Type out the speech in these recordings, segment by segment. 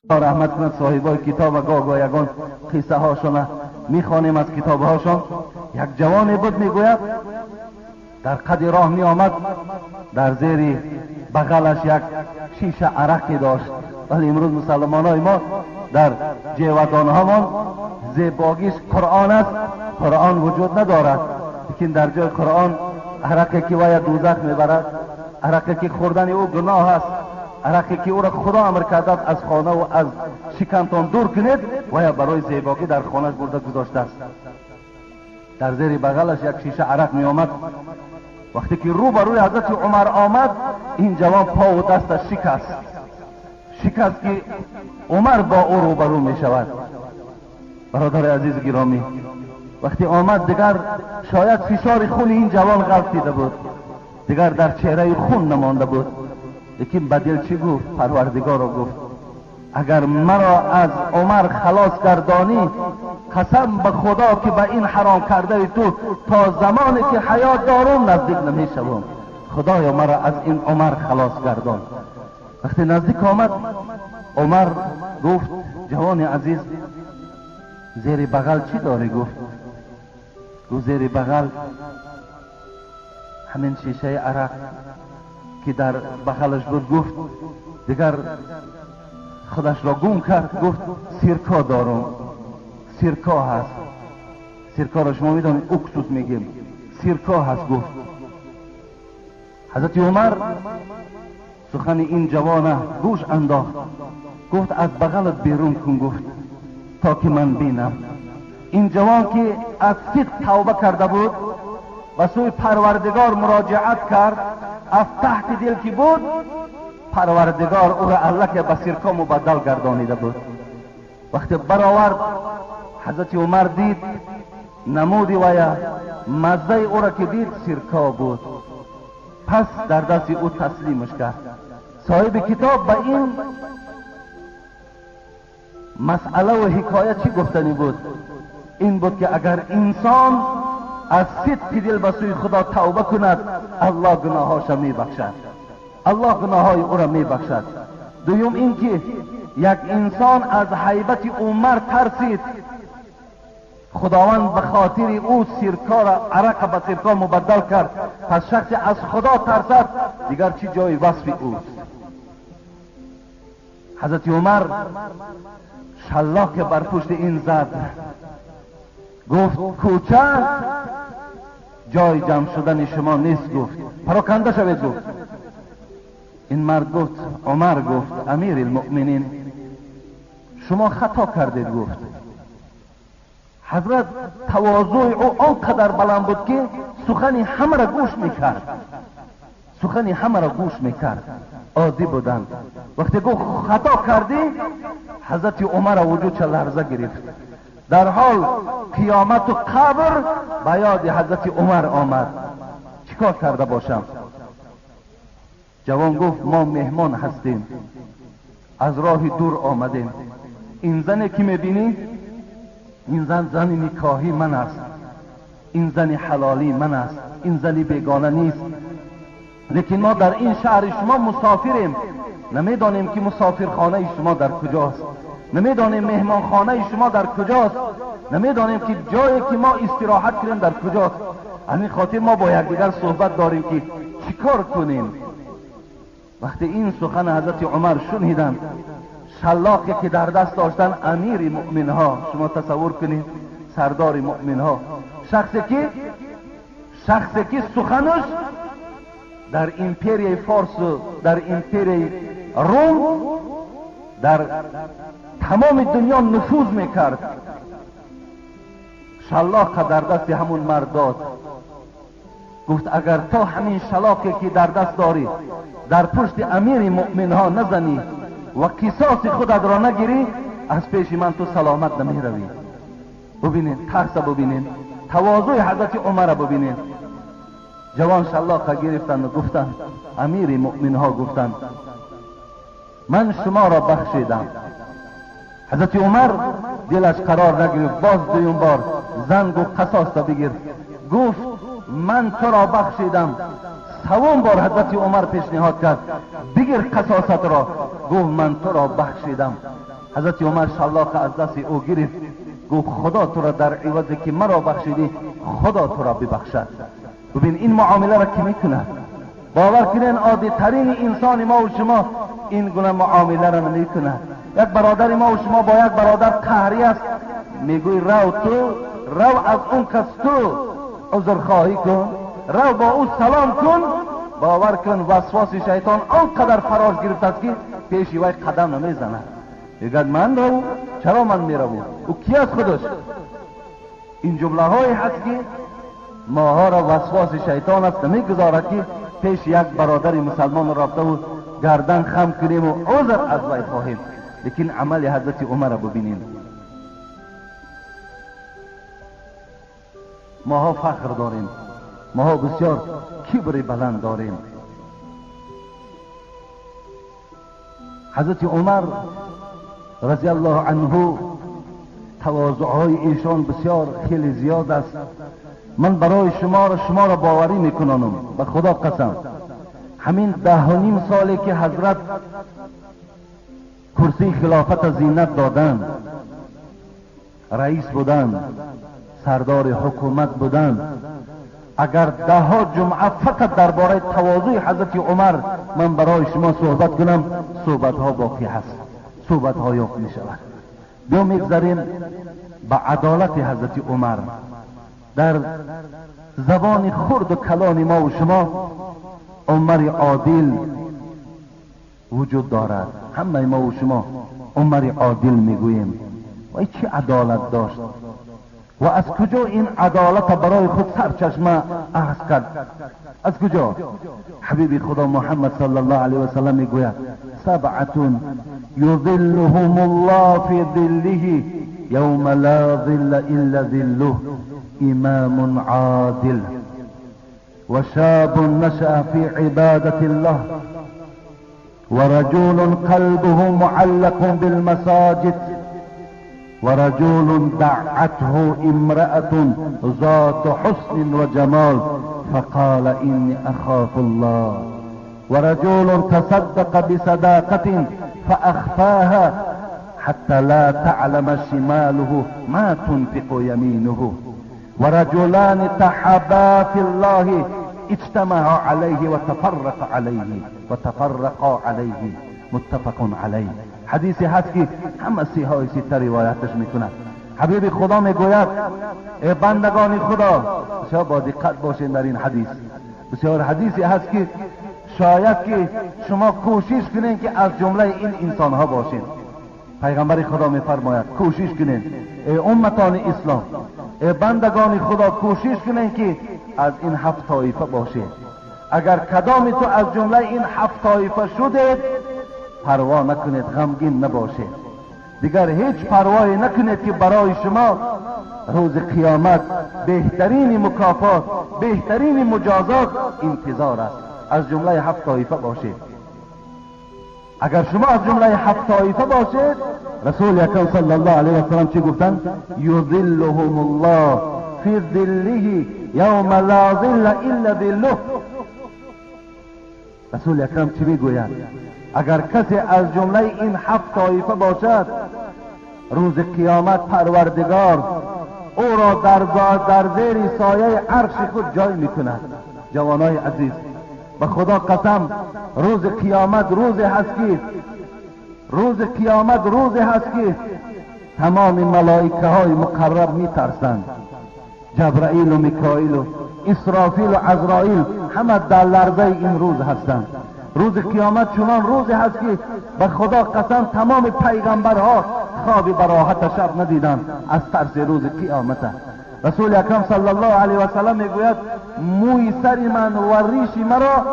رحمت کند صاحبای کتاب و گاه یگان قصه هاشون میخوانیم از کتاب هاشون. یک جوانی بود میگوید در قد راه می آمد، در زیر بغلش یک شیشه عرقی داشت. ولی امروز مسلمان های ما در جیودان همان زیباگیش قرآن است، قرآن وجود ندارد، لیکن در جای قرآن عرقی که وی دوزخ میبرد، عرقی که خوردن او گناه است، عرقی که او را خدا امر کرده از خانه و از شکمتان دور کنید، وی برای زیباگی در خانهش برده گذاشته است. در زیر بغلش یک شیشه عرق می آمد. وقتی که رو بروی حضرت عمر آمد، این جوان پا و دستش شکست که عمر با او رو برو می شود. برادر عزیز گرامی، وقتی آمد دیگر شاید فشار خون این جوان غلطیده بود، دیگر در چهره خون نمانده بود، لیکن بدل چی گفت؟ پروردگار را گفت اگر مرا از عمر خلاص گردانی، قسم به خدا که به این حرام کرده تو تا زمانی که حیات دارم نزدیک نمی شوم. خدایا مرا از این عمر خلاص گردان. وقتی نزدیک آمد، عمر گفت جوان عزیز زیر بغل چی داری؟ گفت زیر بغل همین شیشه عرق که در بغلش بود. گفت دیگر خودش را گم کرد. گفت سیرکا دارم، سیرکا هست. سیرکا را شما میدونید اکسوس میگیم، سیرکا هست. گفت حضرت عمر سخن این جوانه گوش انداخت. گفت از بغلت بیرون کن، گفت تا که من بینم. این جوان که از صدق توبه کرده بود و سوی پروردگار مراجعت کرد، از تحت دل که بود پروردگار او را الله که به سرکا مبدل گردانیده بود. وقتی برآورد، حضرت عمر دید نمودی و مزه او را که دید سرکا بود، پس در دست او تسلیمش کرد. صاحب کتاب به این مسئله و حکایت چی گفتنی بود؟ این بود که اگر انسان از صدق دل به سوی خدا توبه کند، الله گناهاش می بخشد، الله گناههای او را می بخشد. دوم این که یک انسان از هیبت عمر ترسید، خداوند به خاطر او سرکا را عرق به سرکا مبدل کرد. پس شخص از خدا ترسد، دیگر چی جای وصف اوست؟ حضرت عمر شلاق بر پشت این زد، گفت کوچه جای جمع شدن شما نیست. گفت پراکنده شوید. گفت این مرد گفت، عمر گفت امیر المؤمنین شما خطا کردید. گفت حضرت تواضع او آنقدر بلند بود که سخن همه را گوش میکرد، سخن همه را گوش میکرد، عادی بودند. وقتی گفت خطا کردی، حضرت عمر وجود لرزه گرفت. در حال قیامت و قبر به یاد حضرت عمر آمد. چیکار کرده باشم؟ جوان گفت ما مهمان هستیم، از راه دور آمدیم. این زنی که میبینی، این زن نکاحی من است، این زن حلالی من است، این زن بیگانه نیست. لیکن ما در این شهر شما مسافریم، نمیدانیم که مسافرخانه شما در کجاست، نمیدانیم مهمان خانه شما در کجاست، نمیدانیم که جایی که ما استراحت کنیم در کجاست. همین خاطر ما با یکدیگر صحبت داریم که چیکار کنیم. وقتی این سخن حضرت عمر شنیدند، شلاقی که در دست داشتن امیر مؤمن ها، شما تصور کنید سردار مؤمن ها، شخصی که سخنش در امپری فارس و در امپری روم در تمام دنیا نفوذ میکرد، شلاق در دست همون مرد داد. گفت اگر تا همین شلاقی که در دست داری در پشت امیر مؤمن ها نزنی و قصاص خودت را نگیری، از پیش من تو سلامت نمی روی. ببینید ترس، ببینید تواضع حضرت عمر ببینید. جوان شلاق گرفتند و گفتند، امیر مؤمن ها گفتند من شما را بخشیدم. حضرت عمر دلش قرار نگرفت، باز دویم بار زن گفت قصاص تا بگیر. گفت من تو را بخشیدم، سوم بار حضرت عمر پیشنهاد کرد بگیر قصاصت را، گفت من تو را بخشیدم. حضرت عمر شلاق از دست او گرفت، گفت خدا تو را در عوضی که مرا بخشیدی خدا تو را ببخشد. ببین این معامله را کی میکنه؟ باور کنین عادی ترین انسان ما و شما این گونه معامله را نمیکنه. یک برادر ما و شما با یک برادر قهری است، میگوی رو از اون کس تو عذر خواهی کن، رو با او سلام کن. باور کن وسواس شیطان آنقدر فراش گرفته است که پیش وی قدم نمیزنه. میگه من رو چرا من میروم؟ او کی از خودش؟ این جمله های هست که ماها را وسواس شیطان است نمیگذارد که پیش یک برادر مسلمان رفته و گردن خم کنیم و عذر از وی خواهیم. لیکن عمل حضرت عمر را ببینیم. ماها فخر داریم، ماها بسیار کبر بلند داریم. حضرت عمر رضی الله عنه تواضعهای ایشان بسیار خیلی زیاد است. من برای شما را باوری میکنم به خدا قسم. همین 10.5 سالی که حضرت کرسی خلافت زینت دادند، رئیس بودند، سردار حکومت بودند، اگر 10 جمعه فقط درباره تواضع حضرت عمر من برای شما صحبت کنم، صحبت ها باقی هست، صحبت ها یافت می شود. بیا میگذاریم به عدالت حضرت عمر. در زبان خرد و کلان ما و شما عمر عادل وجود دارد. همه ما و شما عمر عادل میگوییم. و چه عدالت داشت و از کجا این عدالت برای خود سرچشمه اخذ کرد؟ از کجا؟ حبیب خدا محمد صلی الله علیه و سلم میگوید 7 یظلهم الله فی ظله یوم لا ظل الا ظله، امام عادل و شاب نشأ فی عبادة الله ورجل قلبه معلق بالمساجد ورجل دعته امرأة ذات حسن وجمال فقال إني أخاف الله ورجل تصدق بصداقة فأخفاها حتى لا تعلم شماله ما تنفق يمينه ورجلان تحابا في الله اجتمعا عليه وتفرقا عليه متفق علیه. حدیثی هست که همه سیهای سیته روایتش میکنند. حبیب خدا میگوید ای بندگان خدا، بسیار با دقت باشین در این حدیث. بسیار حدیثی هست که شاید که شما کوشش کنین که از جمله این انسان ها باشین. پیغمبر خدا میفرماید کوشش کنین ای امتان اسلام، ای بندگان خدا کوشش کنین که از این 7 طایفه باشید. اگر کدام تو از جمله این 7 طایفه شدید، پروا نکنید، غمگین نباشید، دیگر هیچ پروایی نکنید که برای شما روز قیامت بهترین مکافات، بهترین مجازات انتظار است. از جمله 7 طایفه باشید. اگر شما از جمله 7 طایفه باشید، رسول اکرم صلی الله علیه و سلم چی گفتن؟ یظلهم الله فی ظله یوم لا ظل الا ظله. رسول اکرم چی میگوید؟ اگر کسی از جمله این 7 طایفه باشد، روز قیامت پروردگار او را در زیر سایه عرش خود جای میکند. جوانای عزیز، به خدا قسم روز قیامت روزی هست که تمام ملائکه های مقرب میترسند. جبرائیل و میکائیل و اسرافیل و عزرائیل همه در لرزه این روز هستند. روز قیامت چنان روزی هست که به خدا قسم تمام پیغمبرها خوابی براحت شب ندیدند از ترس روز قیامت. رسول اکرم صلی الله علیه و سلم میگوید موی سر من و ریش مرا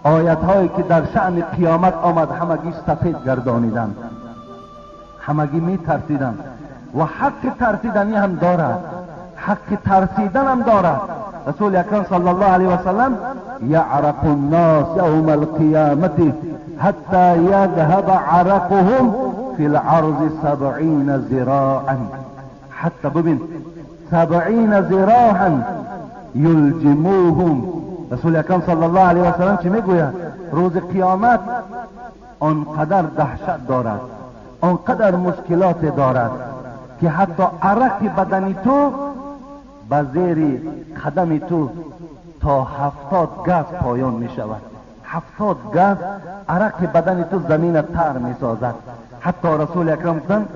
آیت هایی که در شأن قیامت آمد همگی سفید گردانیدند، همگی می ترسیدند و حق ترسیدنی هم دارد، حق ترسیدن هم دارد. رسول اکرم صلی الله علیه و سلم یعرق الناس یوم القیامت حتی یذهب عرقهم فی العرض 70 ذراعا. حتی ببین 70 ذراعا یلجموهم رسول اکرم صلی الله علیه و سلم چی میگوید؟ روز قیامت آنقدر دهشت دارد، آنقدر مشکلات دارد که حتی عرق بدن تو به زیر قدم تو تا 70 گز پایان می شود. 70 گز عرق بدن تو زمین تر می سازد. حتی رسول اکرم گفتند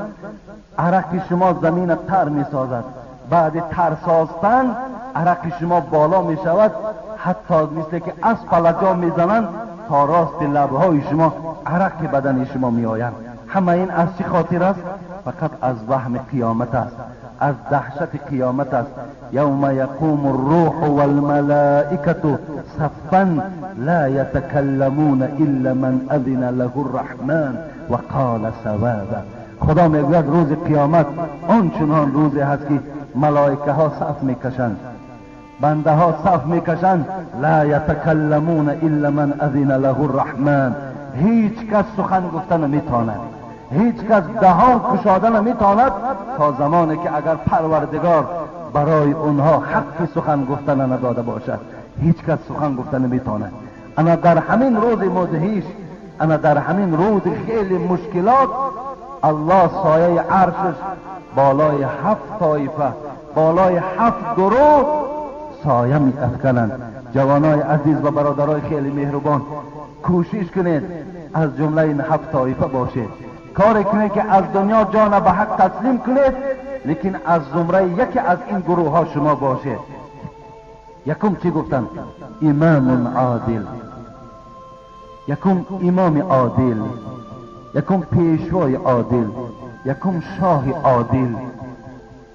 عرق شما زمین تر می سازد، بعد تر ساختن عرق شما بالا می شود، حتی مثل که اسفل جا می زنند تا راست لبهای شما عرق بدن شما می آیند. همه این از چی خاطر است؟ فقط از وهم قیامت است، از دهشت قیامت است. یوم یقوم الروح والملائکة صفا لا یتکلمون الا من اذن له الرحمن و قال صوابا. خدا میگوید روز قیامت آنچنان روزی هست که ملائکه ها صف میکشند، بنده ها صف میکشند، لا یتکلمون الا من اذن له الرحمن. هیچ کس سخن گفتن نمیتواند، هیچ کس دهان گشاده نمیتواند تا زمانی که اگر پروردگار برای اونها حق سخن گفتن نداده باشد. هیچ کس سخن گفتن نمیتواند. انا در همین روز مدهیش، انا در همین روز خیلی مشکلات، الله سایه عرشش بالای 7 طایفه، بالای 7 گروه سایه می افکنند. جوانای عزیز و برادرای خیلی مهربان، کوشش کنید از جمله این 7 طایفه باشید. کاری کنید که از دنیا جان به حق تسلیم کنید، لیکن از زمره یکی از این گروه ها شما باشید. یکم چی گفتن؟ امام عادل، یکم امام عادل، یکم پیشوای عادل، یکم شاه عادل.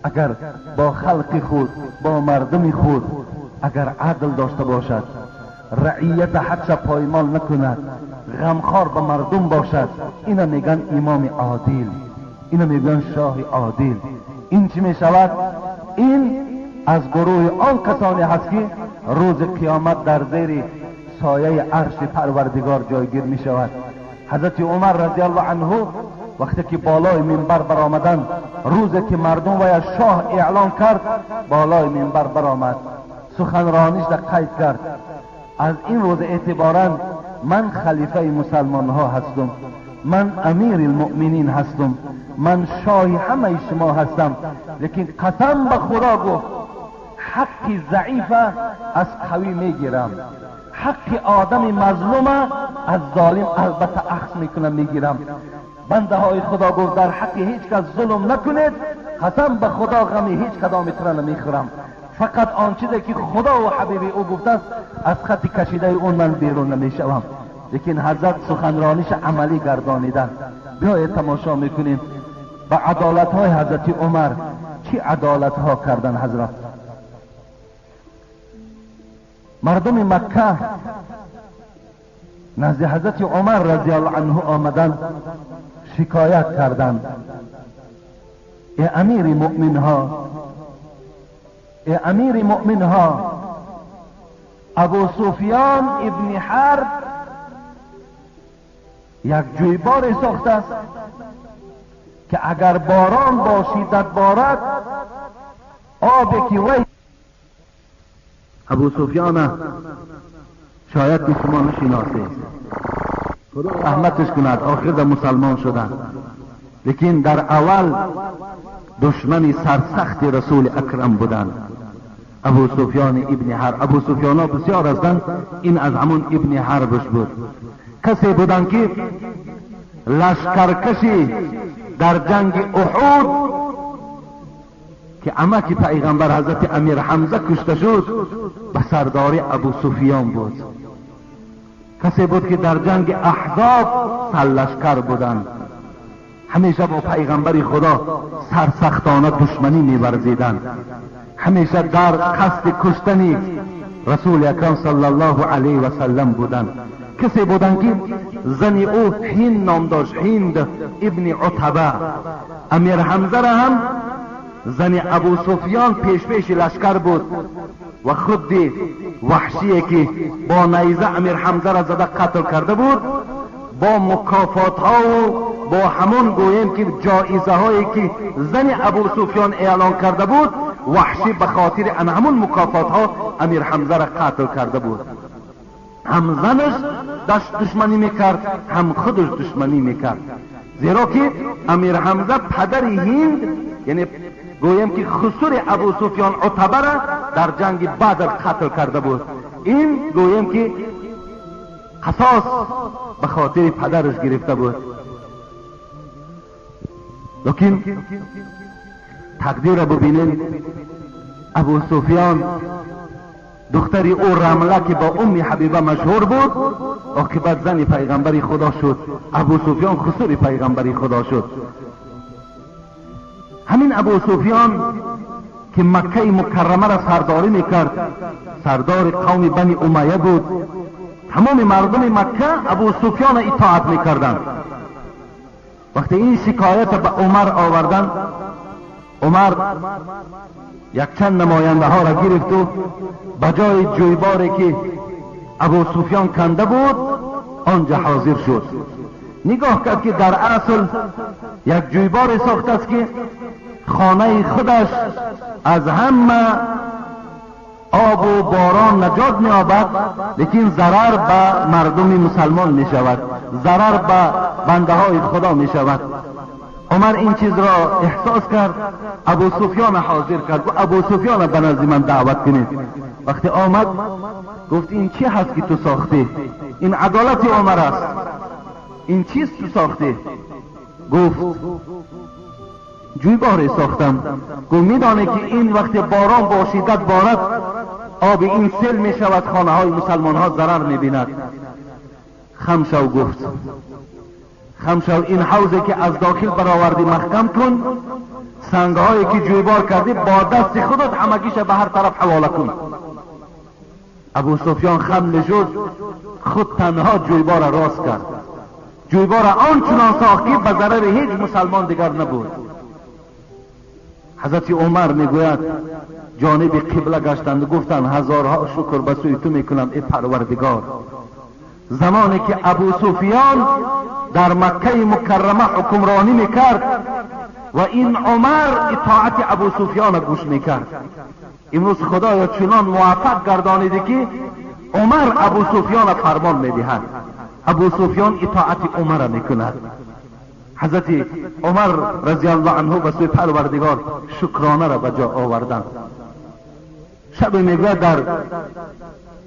اگر با خلق خود، با مردم خود اگر عدل داشته باشد، رعیت حقش پایمال نکند، غمخوار به مردم باشد، اینا میگن امام عادل، اینا میگن شاه عادل. این چی میشود؟ این از گروه آن کسانی هست که روز قیامت در زیر سایه عرش پروردگار جایگیر میشود. حضرت عمر رضی الله عنه وقتی که بالای منبر برآمدند، روزی که مردم و شاه اعلان کرد، بالای منبر برآمد، سخنرانیش را قید کرد. از این روز اعتبارا من خلیفه مسلمان ها هستم، من امیر المؤمنین هستم، من شاه همه شما هستم، لیکن قسم به خدا گفت حق ضعیف از قوی میگیرم، حق آدم مظلوم از ظالم البته اخذ میکنم میگیرم. بنده های خدا گفت در حق هیچ کس ظلم نکنید، قسم به خدا غمی هیچ کدام تر نمیخورم، فقط آن چیزی که خدا و حبیب او گفته است از خط کشیده اون من بیرون نمیشوم. لیکن حضرت سخنرانیش عملی گردانیدن. بیایید تماشا میکنیم به عدالت های حضرت عمر چی عدالت ها کردن. حضرت مردم مکه نزد حضرت عمر رضی الله عنه آمدن، شکایت کردند ای امیر مؤمن ها، ای امیر مؤمن ها، ابو سفیان ابن حرب یک جویبار ساخته است که اگر باران با شدت بارد آبی که وی ابو سفیان شاید که شما نشناسید، رحمتش کند، آخر در مسلمان شدن، لیکن در اول دشمن سرسخت رسول اکرم بودند. ابو سفیان ابن حرب، ابو سفیان ها بسیار هستند، این از همون ابن حربش بود. کسی بودند که لشکرکشی در جنگ احد که امک پیغمبر حضرت امیر حمزه کشته شد به سرداری ابو سفیان بود. کسی بود که در جنگ احزاب سرلشکر بودند، همیشه با پیغمبر خدا سرسختانه دشمنی می‌ورزیدند، همیشه در قصد کشتن رسول اکرم صلی الله علیه و سلم بودند. کسی بودند که زن او هند نام داشت، هند ابن عتبه. امیر حمزه را هم زن ابو سفیان پیش لشکر بود و خود وحشی که با نیزه امیر حمزه را زده قتل کرده بود، با مکافات ها و با همون گویم که جایزه هایی که زن ابو سفیان اعلان کرده بود وحشی به خاطر ان همون مکافات ها امیر حمزه را قتل کرده بود. هم زنش دشمنی میکرد، هم خودش دشمنی میکرد، زیرا که امیر حمزه پدر هند، یعنی گویم که خسر ابو سفیان عتبه را در جنگ بدر قتل کرده بود. این گویم که قصاص به خاطر پدرش گرفته بود. لیکن تقدیر را ببینید، ابو سفیان دختری او رمله که با ام حبیبه مشهور بود، عاقبت زن پیغمبری خدا شد. ابو سفیان خسر پیغمبری خدا شد. همین ابو سفیان که مکه مکرمه را سرداری میکرد، سردار قوم بنی امیه بود. تمام مردم مکه ابو سفیان اطاعت میکردند. وقتی این شکایت به عمر آوردند، عمر یک چند نماینده ها را گرفت و بجای جویباری که ابو سفیان کنده بود آنجا حاضر شد. نگاه کرد که در اصل یک جویبار ساخته است که خانه خودش از همه آب و باران نجات می یابد، لیکن ضرر به مردم مسلمان می شود، ضرر به بنده های خدا می شود. عمر این چیز را احساس کرد، ابو سفیان حاضر کرد و ابو سفیان به نزد من دعوت کنید. وقتی آمد گفت این چی هست که تو ساخته؟ این عدالت عمر است، این چیست تو ساخته؟ گفت جویباری ساختم. گفت میدانه که این وقت باران با شدت بارد آب این سیل می شود، خانه های مسلمان ها ضرر می بیند. خمشو گفت، خمشو این حوضی که از داخل برآوردی محکم کن، سنگ هایی که جویبار کردی با دست خودت همگیش به هر طرف حواله کن. ابو سفیان خم شد، خود تنها جویبار را راست کرد. جویبار آنچنان ساخت که به ضرر هیچ مسلمان دیگر نبود. حضرت عمر میگوید جانب قبله گشتند و گفتند هزارها شکر به سوی تو میکنم ای پروردگار، زمانی که ابو سفیان در مکه مکرمه حکمرانی میکرد و این عمر اطاعت ابو سفیان گوش میکرد، امروز خدایا چنان موفق گردانیده که عمر ابو سفیان فرمان میدهد، ابو سفیان اطاعت عمر میکند. حضرت عمر رضی الله عنه به سوی پروردگار شکرانه را به جا آوردند. شب میگوید در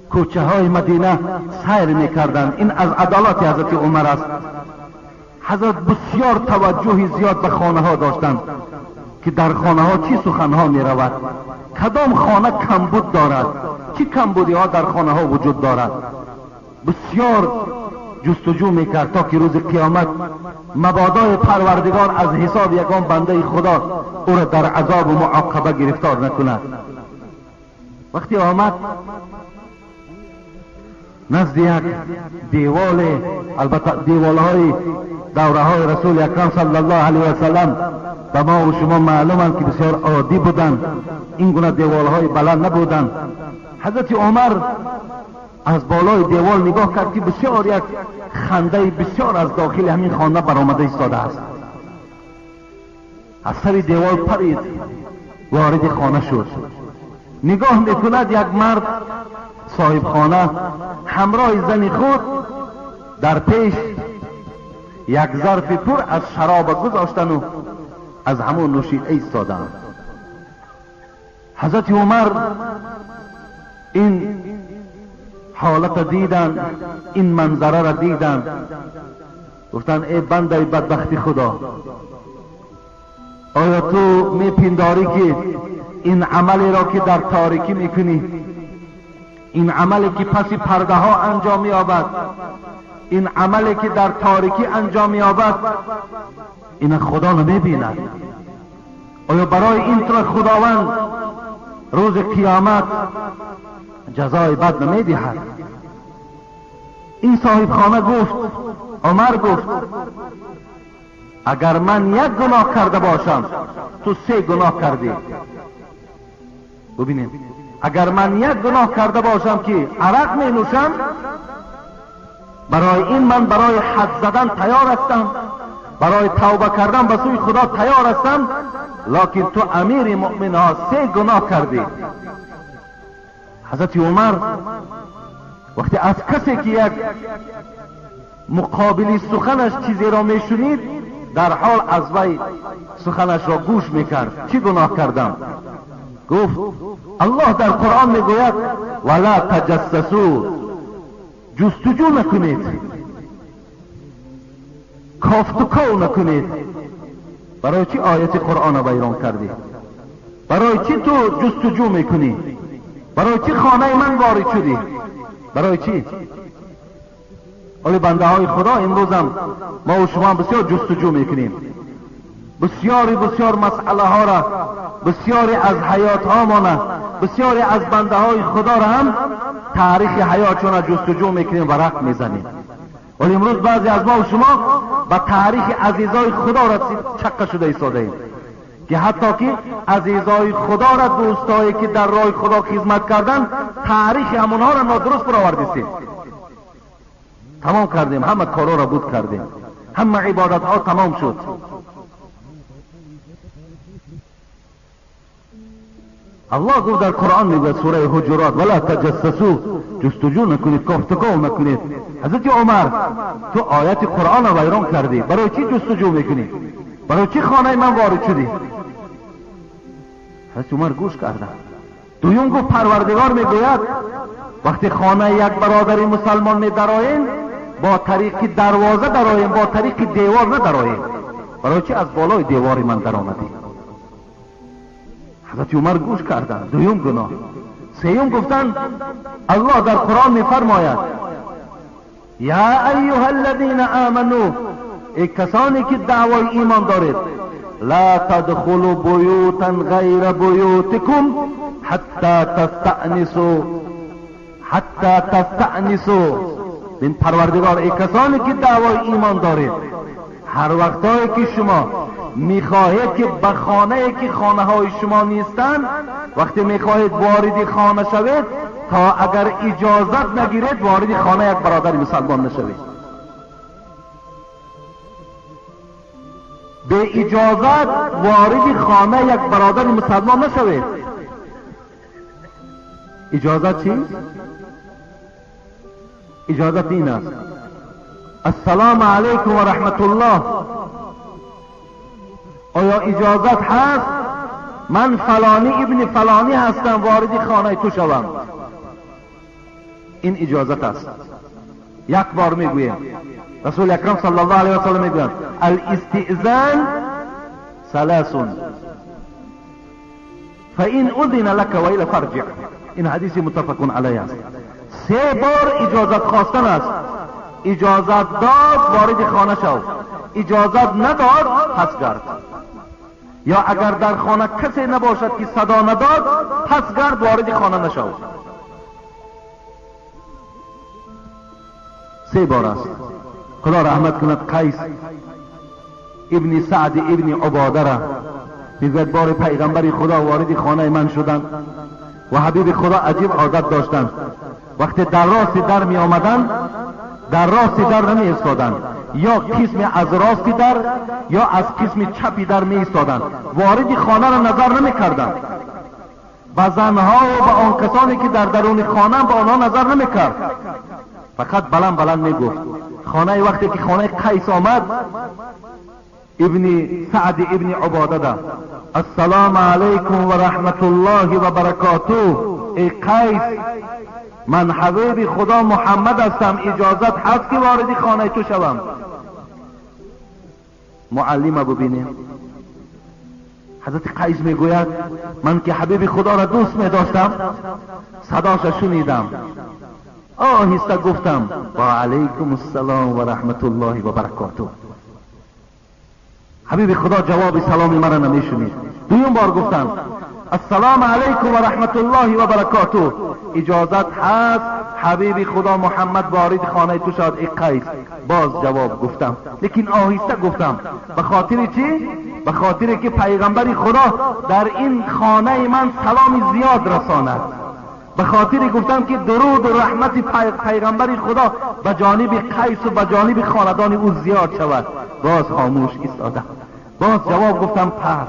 کوچه های مدینه سیر میکردند. این از عدالت حضرت عمر است. حضرت بسیار توجه زیاد به خانه ها داشتند که در خانه ها چی سخن ها می رود، کدام خانه کمبود دارد، چی کمبودی ها در خانه ها وجود دارد. بسیار جستجو میکرد تا که روز قیامت مبادا پروردگار از حساب یگان بنده خدا او را در عذاب و معاقبه گرفتار نکند. وقتی آمد نزد یک دیوال، البته دیوالهای دوره های رسول اکرم صلی الله علیه و سلم به ما و شما معلومند که بسیار عادی بودند، این گونه دیوالهای بلند نبودند. حضرت عمر از بالای دیوال نگاه کرد که بسیار یک خنده بسیار از داخل همین خانه برآمده ایستاده است. از سر دیوال پرید، وارد خانه شد. نگاه میکند یک مرد صاحب خانه همراه زن خود در پیش یک ظرف پر از شراب گذاشتن و از همون نوشیدن ایستادند. حضرت عمر این حالت دیدن، این منظره را دیدن، گفتن ای بنده بدبختی خدا، آیا تو میپنداری که این عملی را که در تاریکی میکنی، این عملی که پس پرده ها انجام می‌یابد، این عملی که در تاریکی انجام می‌یابد، این خدا نمی‌بیند؟ آیا برای این طور خداوند روز قیامت جزای بد نمی‌دهد؟ این صاحب خانه گفت، عمر گفت اگر من یک گناه کرده باشم تو 3 گناه کردی. ببینید، اگر من یک گناه کرده باشم که عرق می نوشم، برای این من برای حد زدن تیار هستم، برای توبه کردن به سوی خدا تیار هستم، لکن تو امیر مؤمن ها 3 گناه کردی. حضرت عمر وقتی از کسی که یک مقابلی سخنش چیزی را میشنید در حال از وی سخنش را گوش میکرد. چی گناه کردم؟ گفت الله در قرآن میگوید ولا تجسسوا، جستجو نکنید، کافتکاو نکنید. برای چی آیت قرآن را بیان کردی؟ برای چی تو جستجو میکنی؟ برای چی خانه من وارد شدی؟ برای چی؟ ولی بنده های خدا امروز هم ما و شما بسیار جستجو میکنیم، بسیار مسئله ها را، بسیاری از حیات هامان، بسیاری از بنده های خدا را هم تاریخ حیاتشون را جستجو میکنیم و رقم میزنیم. ولی امروز بعضی از ما و شما با تاریخ عزیزای خدا را چکه شده ایستاده ایم که حتی که عزیزای خدا را، دوستایی که در راه خدا خدمت کردن، تاریخ همونها را نادرست برآوردیم. تمام کردیم، همه کارا را بود کردیم، همه عبادت ها تمام شد. الله گفت در قرآن میگه سوره حجرات ولا تجسسو، جستجو نکنید، کافتکاو نکنید. حضرت عمر تو آیت قرآن را ویران کردی، برای چی جستجو میکنی؟ برای چی خانه من وارد شدی؟ حضرت عمر گوش کرده. دویم گفت پروردگار میگوید وقتی خانه یک برادر مسلمان می درآیین با طریق دروازه درآیین، با طریق دیوار ندرآیین. برای چی از بالای دیوار من در آمدی؟ حضرت عمر گوش کردن. دویم گناه. سیوم گفتن الله در قرآن میفرماید یا ایها الذین آمنو، ای کسانی که دعوای ایمان دارید، لا تدخلوا بیوتا غیر بیوتکم حتی تستأنسوا. این پروردگار ای کسانی که دعوای ایمان دارید، هر وقتایی که شما میخواهید که به خانه که خانه های شما نیستن، وقتی میخواهید وارد خانه شوید، تا اگر اجازت نگیرید وارد خانه یک برادر مسلمان نشوید. به اجازت وارد خانه یک برادر مسلمان نشوید. اجازت چیست؟ اجازت این است السلام علیکم و رحمت الله، آیا اجازت هست من فلانی ابن فلانی هستم وارد خانه تو شوم؟ این اجازت است. یک بار میگویم، رسول اکرم صلی الله علیه و سلم میگوید الاستئذان ثلاث فإن أذن لك وإلا فرجع. این حدیث متفق علیه است. 3 بار اجازت خواستن است. اجازت داد وارد خانه شو، اجازت نداد پس گرد. یا اگر در خانه کسی نباشد که صدا نداد، پس گرد وارد خانه نشو. 3 بار است. خدا رحمت کند قیس ابن سعد ابن عباده را میگوید بار پیغمبر خدا وارد خانه من شدند و حبیب خدا عجیب عادت داشتند، وقتی در راست در می آمدند در راست در نمی ایستادند، یا قسم از راست در یا از قسم چپی در می ایستادند، وارد خانه را نظر نمی کردند. به زنها و به آن کسانی که در درون خانه به آنها نظر نمی کرد، فقط بلند می گفت. خانه وقتی که خانه قیس آمد ابن سعد ابن عباده دا السلام علیکم و رحمت الله و برکاته، ای قیس من حبیب خدا محمد هستم، اجازت هست که وارد خانه تو شوم؟ معلم ببینیم. حضرت قیس میگوید من که حبیب خدا را دوست می داشتم، صداش شنیدم، آهسته گفتم و علیکم السلام و رحمت الله و برکاته. حبیب خدا جواب سلام مرا نمیشنید. دویم بار گفتم السلام علیکم و رحمت الله و برکاته، اجازت هست حبیب خدا محمد وارد خانه تو شد ای قیس؟ باز جواب گفتم، لیکن آهسته گفتم. به خاطر چی؟ به خاطر که پیغمبر خدا در این خانه من سلام زیاد رساند. به خاطر گفتم که درود و رحمت پیغمبر خدا به جانب قیس و به جانب خاندان او زیاد شود. باز خاموش ایستادم. باز جواب گفتم پس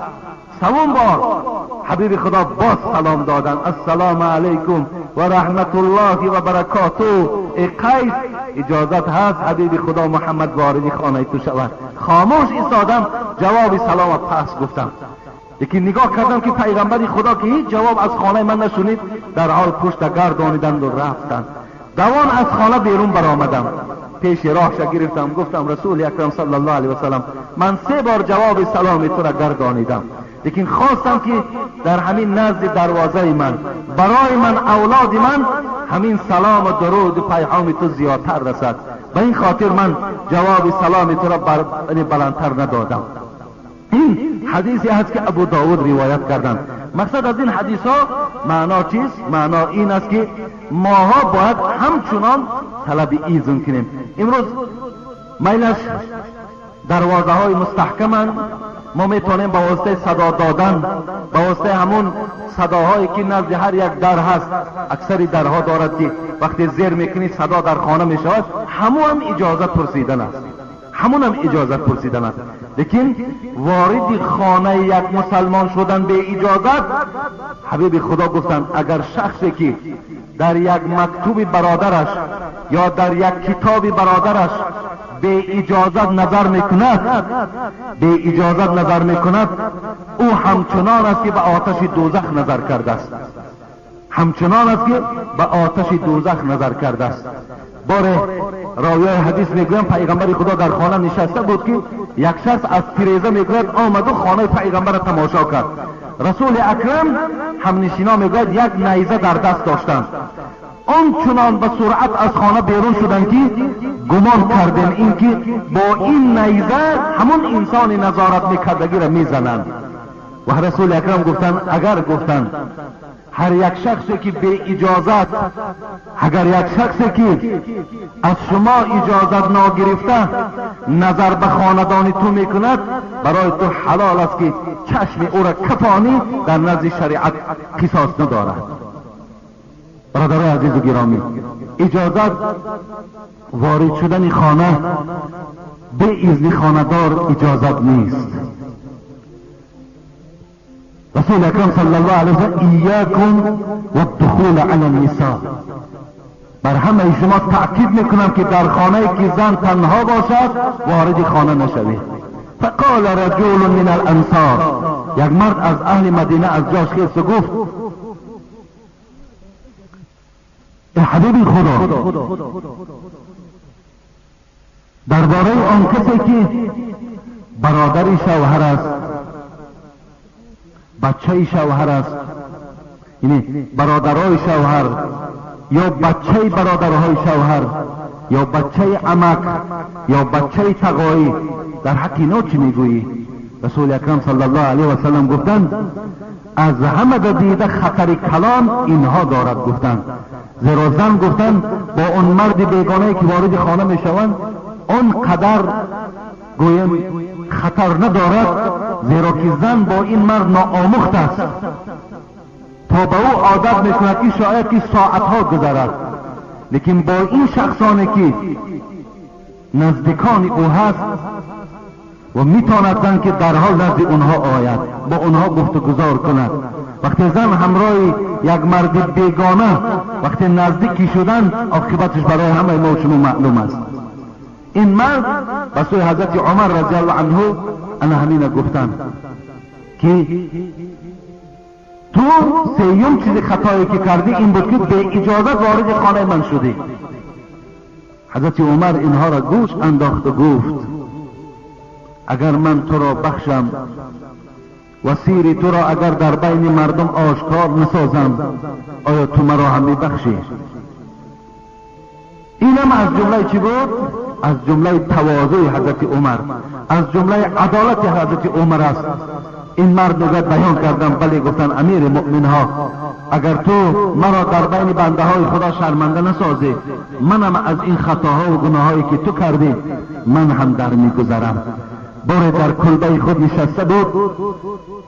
سوم بار حبیب خدا باز سلام دادن، السلام علیکم و رحمت الله و برکاته. ای قیس اجازت هست حبیب خدا محمد وارد خانه تو شود؟ خاموش ایستادم، جواب سلام پس گفتم. یکی نگاه کردم که پیغمبر خدا که هیچ جواب از خانه من نشنید، در حال پشت گردانیدند و رفتند. دوان از خانه بیرون برآمدم، پیش راهش گرفتم، گفتم رسول اکرم صلی الله علیه و سلم من 3 بار جواب سلام تو را گردانیدم، لیکن خواستم که در همین نزد دروازه من برای من اولاد من همین سلام و درود و پیغام تو زیادتر رسد، به این خاطر من جواب سلام تو را بلندتر ندادم. این حدیثی هست که ابو داود روایت کردند. مقصد از این حدیث ها معنا چیست؟ معنا این است که ماها باید همچنان طلب ایذن کنیم. امروز میلش دروازه های مستحکمند، ما میتونیم با واسطه صدا دادن، با واسطه همون صداهایی که نزد هر یک در هست، اکثری درها دارد که وقتی زیر میکنی صدا در خانه میشود، همون هم اجازت پرسیدن است، همون هم اجازت پرسیدن است. لیکن وارد خانه یک مسلمان شدن به اجازت، حبیب خدا گفتند اگر شخصی که در یک مکتوب برادرش یا در یک کتاب برادرش به اجازت نظر میکند، به اجازت نظر میکند، او همچنان است که به آتش دوزخ نظر کرده است، همچنان است که به آتش دوزخ نظر کرده است. باره راویای حدیث میگویم پیغمبر خدا در خانه نشسته بود که یک شخص از تیریزه میگوید آمد و خانه پیغمبر تماشا کرد. رسول اکرم همنشینا میگوید یک نیزه در دست داشتند، آنچنان به سرعت از خانه بیرون شدند که گمان کردن این که با این نیزه همون انسان نظارت میکردگی را میزنند. و رسول اکرم گفتند اگر گفتند هر یک شخصی که به اجازت، اگر یک شخصی که از شما اجازت ناگرفته نظر به خاندان تو میکند، برای تو حلال است که چشم او را کفانی در نزد شریعت قصاص ندارد. برادرای عزیز و گرامی، اجازت وارد شدن خانه به اذن خاندار اجازت نیست. رسول اکرم صلی الله علیه و سلم ایاکم و الدخول علی النساء، بر همه شما تأکید میکنم که در خانه که زن تنها باشد وارد خانه نشوید. فقال رجل من الانصار، یک مرد از اهل مدینه از جاش خیست و گفت ای حبیب خدا، درباره آن کسی که برادری شوهر است، بچه شوهر است، یعنی برادرای شوهر یا بچه برادرهای شوهر یا بچه عمک یا بچه تقایی، در حق اینا چی میگویی؟ رسول اکرم صلی الله علیه و سلم گفتند از همه دیده خطر کلان اینها دارد. گفتند زیرا زن گفتند با اون مرد بیگانه که وارد خانه میشوند اون قدر گویم خطر ندارد، زیرا که زن با این مرد ناآموخت است، تا به او عادت میکند که شاید که ساعتها گذرد. لیکن با این شخصانی که نزدیکان او هست و میتواند زن که در حال نزد اونها آید، با اونها گفتگوزار کند. وقتی زن همراه یک مرد بیگانه وقتی نزدیکی شدن، عاقبتش برای همه ما شما معلوم است. این مرد به سوی حضرت عمر رضی الله عنه انا همین گفتند که تو سیوم چیز خطایی که کردی این بود که به اجازت وارد خانه من شدی. حضرت عمر اینها را گوش انداخت و گفت اگر من تو را بخشم و سیر تو را اگر در بین مردم آشکار نسازم، آیا تو مرا هم میبخشی؟ اینم از جمله چی بود؟ از جمله تواضع حضرت عمر، از جمله عدالت حضرت عمر است. این مرد نگاه بیان کردن، بله گفتن امیر مؤمن ها اگر تو مرا در بین بنده های خدا شرمنده نسازی، منم از این خطاها و گناهایی که تو کردی من هم در میگذرم. باره در کلبه خود نشسته بود،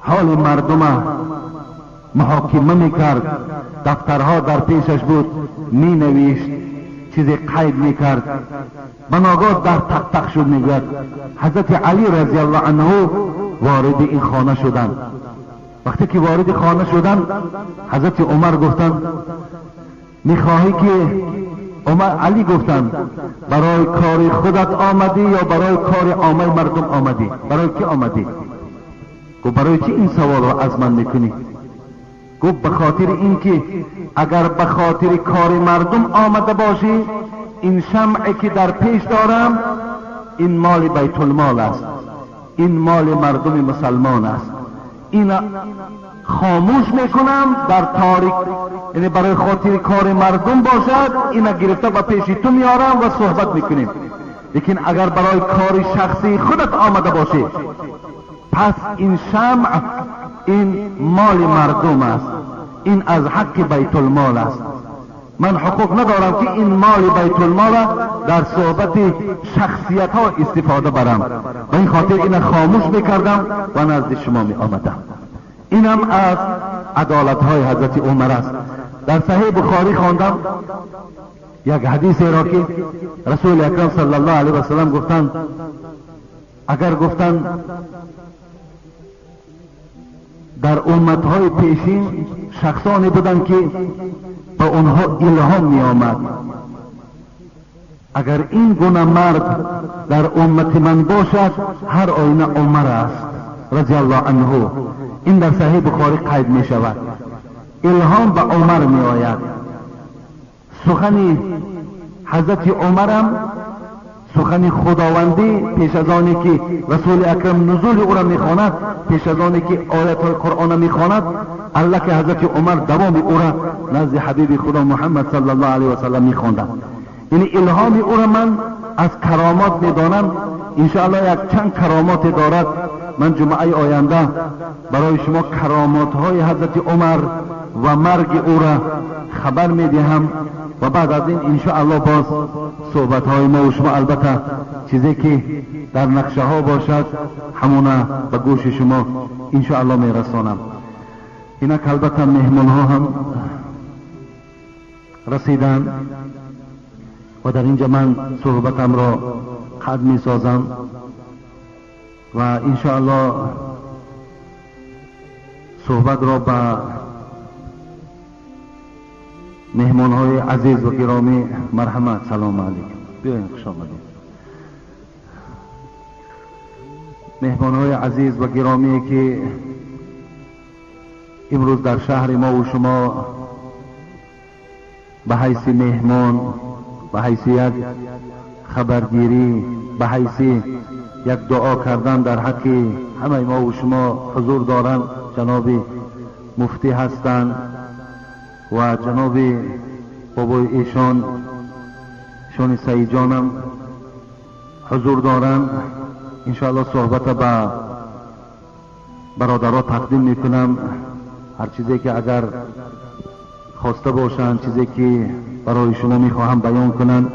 حال مردم محاکمه میکرد، دفترها در پیشش بود، می نویشت، چیزی قید میکرد. بناگاه در تق تق شد. میگوید حضرت علی رضی الله عنه وارد این خانه شدند. وقتی که وارد خانه شدن حضرت عمر گفتند میخواهی که علی گفتند برای کار خودت آمدی یا برای کار عامه مردم آمدی؟ برای کی آمدی؟ گفت برای چی این سوال را از من میکنی؟ گفت به خاطر اینکه اگر به خاطر کار مردم آمده باشی، این شمعی که در پیش دارم این مال بیت المال است، این مال مردم مسلمان است، این خاموش میکنم در تاریک، یعنی برای خاطر کار مردم باشد اینا گرفته و پیش تو میارم و صحبت میکنیم. لیکن اگر برای کار شخصی خودت آمده باشی، پس این شمع این مال مردم است، این از حق بیت المال است. من حقوق ندارم که این مال بیت المال در صحبت شخصیت ها استفاده برم، و این خاطر این خاموش میکردم و نزد شما می آمدم. اینم از عدالت های حضرت عمر است. در صحیح بخاری خواندم یک حدیث را که رسول اکرم صلی الله علیه و سلم گفتند اگر گفتند در امت های پیشین شخصانی بودند که به اونها الهام می آمد، اگر این گونه مرد در امت من باشد هر آینه عمر است رضی الله عنه. این در صحیح بخاری قید می شود. الهام به عمر می آید. سخن حضرت عمرم سخن خداوندی پیش از آنی که رسول اکرم نزول او را میخواند، پیش از آنی که آیات قرآن میخواند، الله که حضرت عمر دوام او را نزد حبیب خدا محمد صلی الله علیه و سلم میخواند. یعنی الهام او را من از کرامات میدانم. انشاءالله یک چند کرامات دارد. من جمعه آینده برای شما کرامات های حضرت عمر و مرگ او را خبر میدهم و بعد از این انشاءالله باز صحبت های ما و شما البته چیزی که در نقشه ها باشد همونه به گوش شما انشاءالله میرسانم. اینا که البته مهمان ها هم رسیدن و در اینجا من صحبتم را قد می سازم و انشاءالله صحبت را به مهمان های عزیز و گرامی مرحمت سلام علیکم. بیاین خوش آمدید. مهمان های عزیز و گرامی که امروز در شهر ما و شما به حیث مهمان، به حیثیت خبرگیری، به حیث یک دعا کردن در حق همه ما و شما حضور دارند. جناب مفتی هستند و جناب بابای ایشان شون سعید جانم حضور دارند. انشاءالله صحبت به برادرها تقدیم میکنم. هر چیزی که اگر خواسته باشند، چیزی که برای شما میخواهم بیان کنن،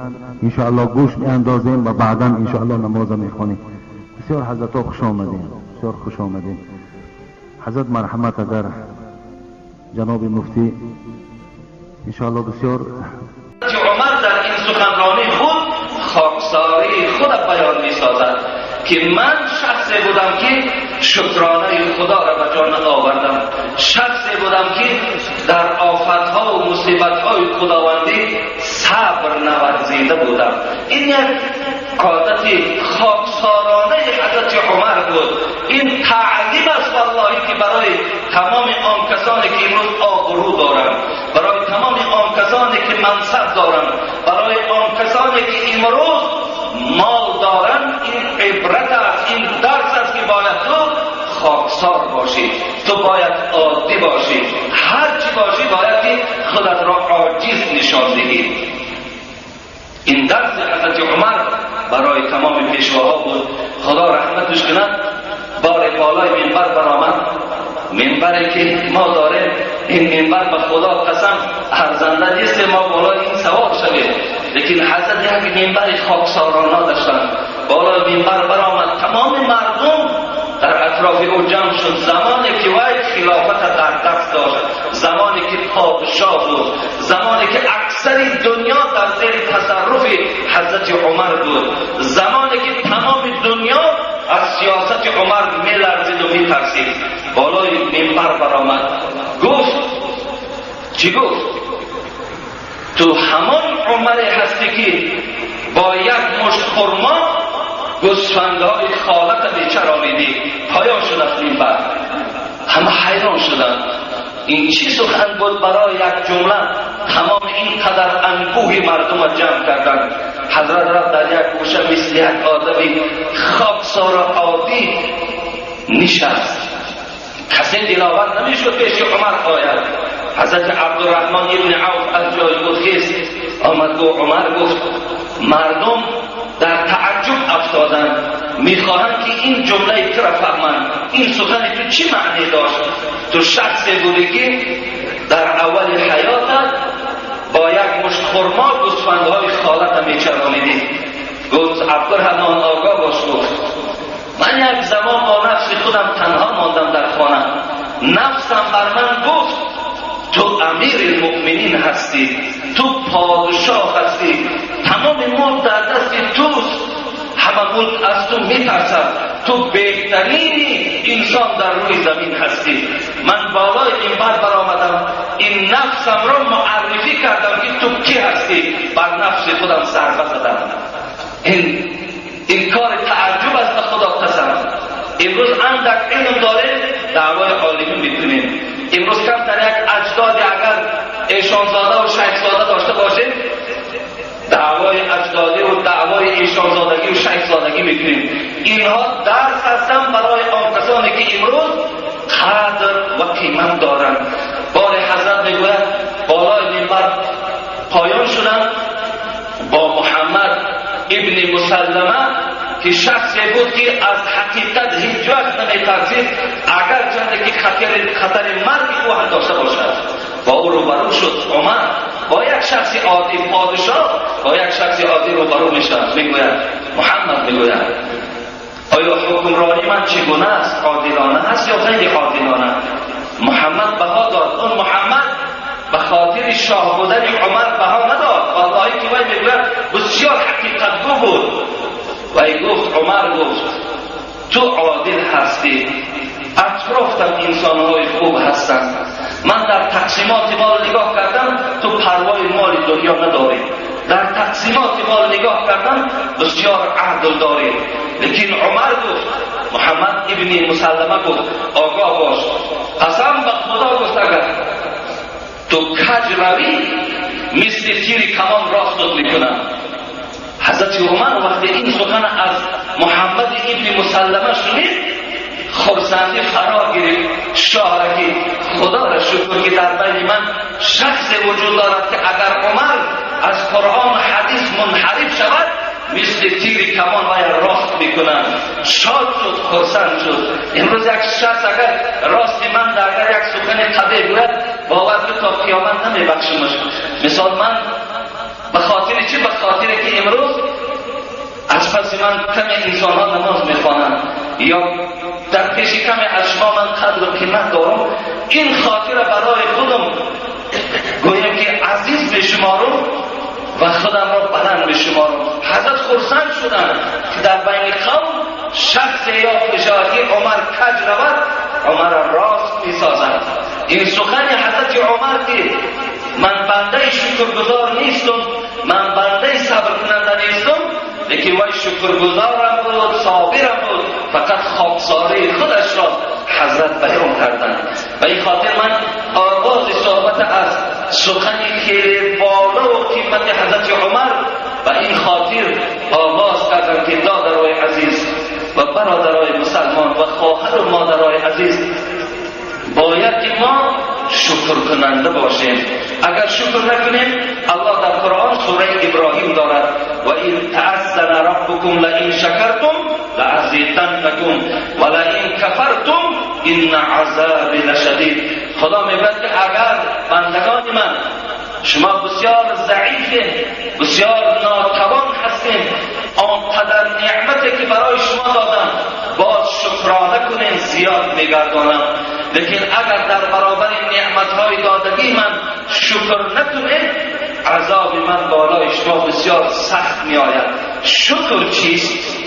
انشاءالله گوش میاندازیم و بعدا انشاءالله نماز میخوانیم. بسیار حضرت ها خوش آمدین، بسیار خوش آمدین. حضرت مرحمت اگر جناب مفتی انشاءالله بسیار عمر در این سخنرانی خود خاکساری خود بیان می سازد که من شخصی بودم که شکرانه خدا را به جا آوردم، شخصی بودم که در آفتها و مصیبتهای خداوندی صبر نورزیده بودم. این یک عادت خاکسارانه حضرت عمر بود. این تعلیم است والله که برای تمام آن کسانی که امروز آبرو دارند، برای تمام آن کسانی که منصب دارند، برای آن کسانی که امروز مال دارند، این عبرت است، این درس است که باید تو خاکسار باشی، تو باید عادی باشی، هر چی باشی باید که خودت را عاجز نشان دهی. این درس حضرت عمر برای تمام پیشواها بود. خدا رحمتش کند. بار بالای منبر برآمد، منبری که ما داریم، این منبر به خدا قسم ارزنده نیست ما بالای این سوار شویم، لیکن حضرت یک منبر خاکسارانه داشتن. بالای منبر برآمد، تمام مردم در اطراف او جمع شد. زمانی که وی خلافت در دست داشت، زمانی که پادشاه بود، زمانی که اکثر دنیا در زیر تصرف حضرت عمر بود، زمانی که تمام دنیا از سیاست عمر میلرزید و میترسید. بالای منبر برآمد، گفت چی گفت؟ تو همان عمر هستی که با یک مشت خرما گوسفندهای خالت میچرانیدی. پایان شد از منبر. همه حیران شدند. این چی سخن بود برای یک جمله؟ تمام این قدر انبوه مردم جمع کردند. حضرت رفت در یک گوشه مثل یک آدمی خاکسار عادی نشست. کسی دلاور نمیشد پیش عمر آید. حضرت عبدالرحمن ابن عوف از جای برخیست آمد و عمر گفت مردم در تعجب افتادند، میخواهند که این جمله تو را فهمند. این سخن تو چی معنی داشت؟ تو شخصی بودی که در اول حیاتت با یک مشت خرما گوسفندهای خالت میچرانیدی. گفت عبدالرحمن آگاه باش. گفت من یک زمان با نفس خودم تنها ماندم در خانه. نفسم بر من گفت تو امیر المؤمنین هستی، تو پادشاه هستی، تمام ملک در دست توست، همه ملک از تو میترسد، تو بهترین انسان در روی زمین هستی. من بالای منبر برآمدم، این نفسم را معرفی کردم که تو کی هستی، بر نفس خودم ضربه زدم. این کار تعجب است به خدا قسم. امروز اندک علم داره دعوای عالمی میکنیم. امروز کم در یک اجدادی اگر ایشانزاده و شیخزاده داشته باشه دعوای اجدادی و دعوای ایشانزادگی و شیخزادگی میکنیم. اینها درس هستن برای آن کسانی که امروز قدر و قیمت دارند. بار حضرت میگوید بالای منبر پایان شدن با محمد ابن مسلمه که شخصی بود که از حقیقت هیچ وقت نمی‌ترسید اگر چند که خطر مرگ او هم داشته باشد. با او روبرو شد عمر با یک شخص عادی، پادشاه با یک شخص عادی روبرو میشد. میگوید محمد میگوید آیا حکمرانی من چگونه است؟ عادلانه است یا غیر عادلانه؟ محمد بها داد. اون محمد به خاطر شاه بودن عمر بها نداد. والله که وی میگوید بسیار حقیقت گو بود. وی گفت عمر گفت تو عادل هستی، اطرافتم انسانهای خوب هستند. من در تقسیمات مال نگاه کردم تو پروای مال دنیا نداری. در تقسیمات مال نگاه کردم بسیار عدل داری. لیکن عمر گفت محمد ابن مسلمه گفت آگاه باش، قسم به خدا گفت اگر تو کج روی مثل تیر کمان راستت میکنم. حضرت عمر وقتی این سخن از محمد ابن مسلمه شنید خرسندی فرا گرفت. شاه را که خدا را شکر که در بین من شخص وجود دارد که اگر عمر از قرآن و حدیث منحرف شود مثل تیر کمان و راست میکنم. شاد شد، خرسند شد. امروز یک شخص اگر راست من در یک سخن قبیح گوید باور به تا قیامت نمیبخشمش. مثال من به خاطر چی؟ به خاطر که امروز از پس من کم انسان ها نماز میخوانند یا در پیش کم از شما من قدر و قیمت دارم، این خاطر برای خودم گویم که عزیز میشمارم و خودم را بلند میشمارم. حضرت خرسند شدند که در بین قوم شخص یا فجاهی عمر کج رود عمر را راست میسازند. این سخن حضرت عمر که من بنده شکرگزار نیستم، من بنده صبر کننده نیستم، لیکن وی شکرگزارم بود، صابرم بود، فقط خاکساری خودش را حضرت بیان کردند. و این خاطر من آغاز صحبت از سخنی که بالا و قیمت حضرت عمر و این خاطر آغاز کردم که دادرای عزیز و برادرای مسلمان و خواهر و مادرای عزیز باید که ما شکر کننده باشیم. اگر شکر نکنیم الله در قرآن سوره ابراهیم دارد و این تعذن ربکم لئن شکرتم لأزیدنکم و لئن کفرتم ان عذابی لشدید. خدا میگوید که اگر بندگان من شما بسیار ضعیفین، بسیار ناتوان هستین، آنقدر نعمتی که برای شما دادم باز شکرانه کنین زیاد میگردانم. لیکن اگر در برابر نعمتهای دادگی من شکر نکنین عذاب من بالای شما بسیار سخت می آید. شکر چیست؟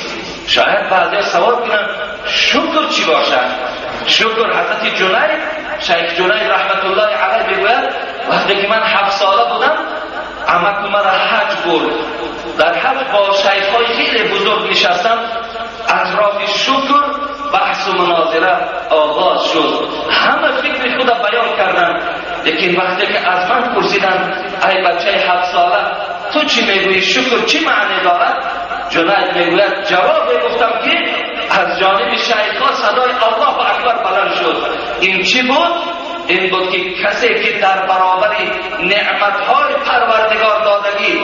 شاید بعضی سوال کنن شکر چی باشد؟ شکر حضرت جنید، شیخ جنید رحمت الله علیه میگوید وقتی که من 7 ساله بودم عمک مرا حج برد. در حج با شیخ‌های خیلی بزرگ نشستم، اطراف شکر بحث و مناظره آغاز شد. همه فکر خود بیان کردن، لیکن وقتی که از من پرسیدن ای بچه 7 ساله تو چی میگویی، شکر چی معنی دارد؟ جنید میگوید جواب گفتم که از جانب شیخ‌ها صدای الله اکبر بلند شد. این چی بود؟ این بود که کسی که در برابر نعمت‌های پروردگار دادگی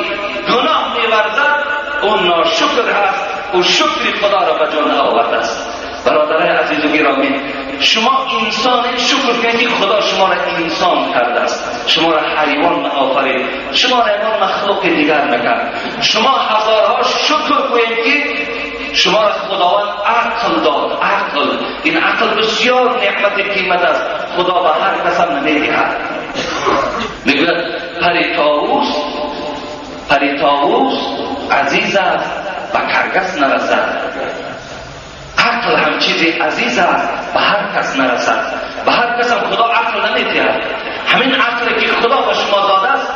گناه می‌ورزد اون ناشکر هست، او شکر خدا را به جان آورده است. برادرای عزیز و گرامی، شما انسان شکر کنید که خدا شما را انسان کرده است، شما را حیوان آفرید، شما را ایمان مخلوق دیگر نکرد. شما هزارها شکر کنید که شما را خداوند عقل داد. عقل، این عقل بسیار نعمت قیمت است، خدا به هر کس هم نمیدهد. میگوید پری طاووس عزیز است به کرگس نرسد. عقل هم چیزی عزیز است به هر کس نرسد. به هر کس هم خدا عقل نمیدهد. همین عقلی که خدا به شما داده است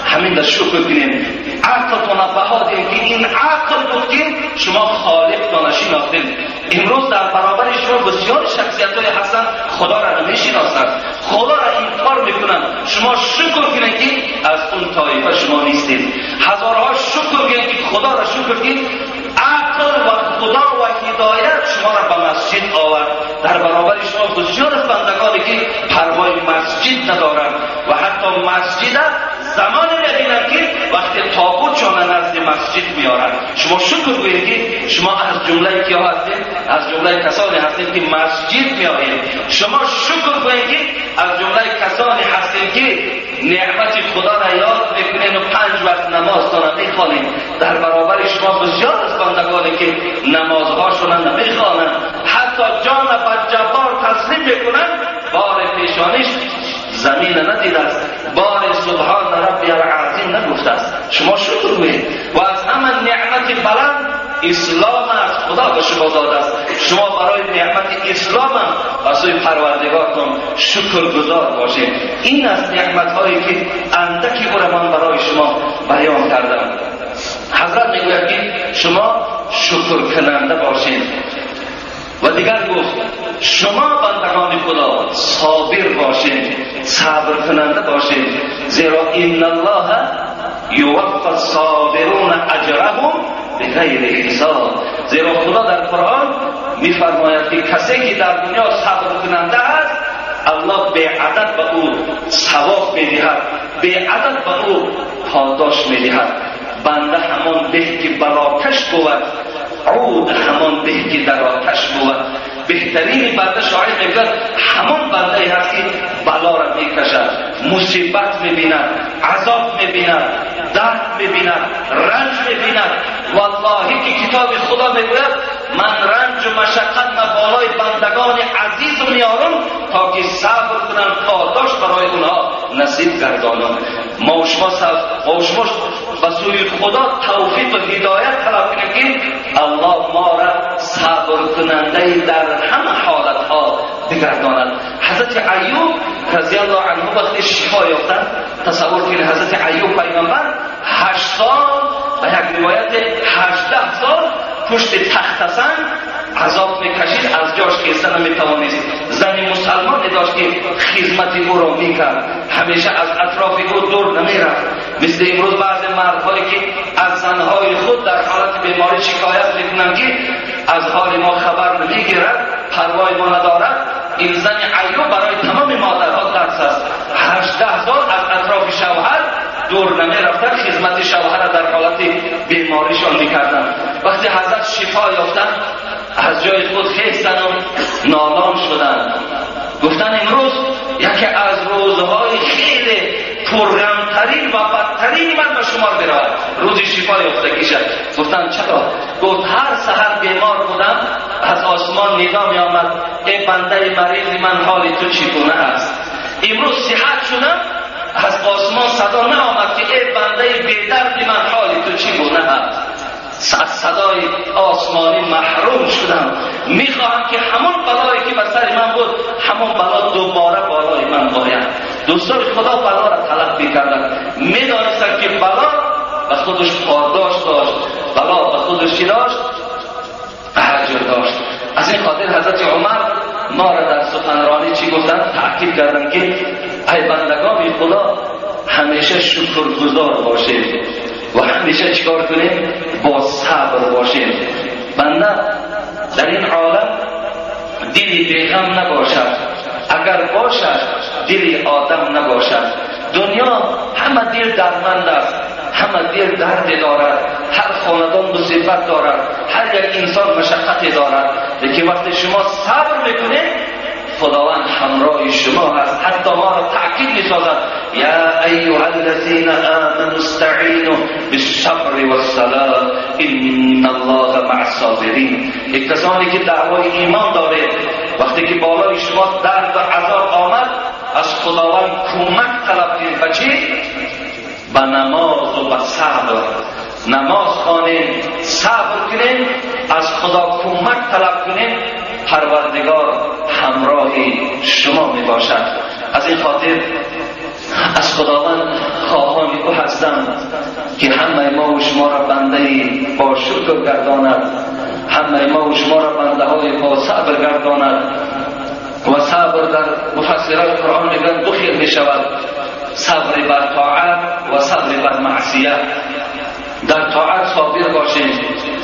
همین در شکر کنیم. عقلتون بها دهید که این عقل بود که شما خالق نشناختید. امروز در برابر شما بسیار شخصیت‌های هستند خدا را نمی‌شناسند، خدا را انکار میکنند. شما شکر کنید که از اون طایفه شما نیستید. هزارها شکر کنید که خدا را شکر کنید. عقل و خدا و هدایت شما را به مسجد آورد. در برابر شما بسیار از بندگانی که پروای مسجد ندارند و حتی مسجد زمانی می‌بینند که وقتی تابوتشان نزد مسجد میارند. شما شکر کنید که شما از جمله کیا هستید؟ از جمله کسانی هستید که مسجد میآیید. شما شکر کنید که از جمله کسانی هستید که نعمت خدا را یاد میکنید و 5 وقت نمازتان میخوانید. در برابر شما بسیار از بندگانی که نمازهاشون نمیخوانند، حتی جان به جبار تسلیم میکنند، بار پیشانیش زمین ندیده است، بار سبحان ربی العظیم نگفته است. شما شکر کنید. و از همه نعمت بلند اسلام است، خدا به شما داده است. شما برای نعمت اسلام از سوی پروردگارتون شکرگزار باشید. این از نعمت هایی که اندکی من برای شما بیان کردم. حضرت میگوید که شما شکر کننده باشید. و دیگر گفت شما بندگان خدا صابر باشید، صبر کننده باشید، زیرا ان الله یوفی الصابرون اجرهم بغیر حساب. زیرا خدا در قرآن میفرماید که کسی که در دنیا صبر کننده است الله به عدد به او ثواب میدهد، به عدد به او پاداش میدهد. بنده همان به که بلاکش بود، عود همان به که در آتش بود. بهترین بنده شاعر میگوید همان بنده هست که بلا را میکشد، مصیبت میبیند، عذاب میبیند، درد میبیند، رنج میبیند. والله که کتاب خدا میگوید من رنج و مشقت بالای بندگان عزیز و میارم تا که صبر کنند پاداش برای اونها نصیب گردانم. ما و شما به سوی خدا توفیق و هدایت طلب کنیم که الله ما را صبر کننده در همه حالت ها بگرداند. حضرت ایوب رضی الله عنه وقتی شفا یافتند، تصور کنید حضرت ایوب پیغمبر 8 سال و یک روایت 18 سال پشت تخت سنگ عذاب میکشید، از جاش خیستن نمیتوانست. زن مسلمانی داشت که خدمت او را میکرد، همیشه از اطراف او دور نمیرفت. مثل امروز بعض مردهایی که از زنهای خود در حالت بیماری شکایت میکنند که از حال ما خبر نمیگیرد، پروای ما ندارد. این زن ایوب برای تمام مادرها درس است. 18 سال از اطراف شوهر دور نمیرفتن، خدمت شوهر در حالت بیماریشان میکردن. وقتی حضرت شفا یافتن از جای خود خیستن و نالان شدن، گفتن امروز یکی از روزهای خیلی پرغمترین و بدترین من به شمار برود، روز شفا یافتگی شد. گفتن چرا؟ گفت هر سحر بیمار بودم، از آسمان ندا می آمد ای بنده مریض من حال تو چگونه است. امروز صحت شدم، از آسمان صدا نه آمد که ای بنده بی‌درد من حال تو چگونه است. از صدای آسمانی محروم شدم. میخواهم که همون بلایی که بر سر من بود همون بلا دوباره بالای من آید. دوستان خدا بلا را طلب میکردن، میدانستن که بلا به خودش پاداش داشت، بلا به خودش چی داشت؟ اجر داشت. از این خاطر حضرت عمر ما را در سخنرانی چی گفتن؟ تأکید کردن که ای بندگان خدا همیشه شکرگزار باشید و همیشه چیکار کنیم؟ با صبر باشید. بنده در این عالم دلی بیغم نباشد، اگر باشد دلی آدم نباشد. دنیا همه دل دردمند است، همه دل درد دارد، هر خاندان مصیبت دارد، هر یک انسان مشقتی دارد، لیکن وقتی شما صبر میکنید خداوند همراه شما هست. حتی ما را تأکید می‌سازد یا ایها الذین آمنوا استعینوا بالصبر والصلاة ان الله مع الصابرین. یک کسانی که دعوای ایمان دارید وقتی که بالای شما درد و عذاب آمد از خداوند کمک طلب کنید. و چی؟ به نماز و به صبر. نماز خوانید، صبر کنید، از خدا کمک طلب کنید، پروردگار همراه شما می باشد. از این خاطر از خداوند خواهان او هستم که همه ما و شما را بنده با شکر گرداند، همه ما و شما را بنده های با صبر گرداند. و صبر در مفسران قرآن میگن دو خیل می شود، صبر بر طاعت و صبر بر معصیت. در طاعت صابر باشید،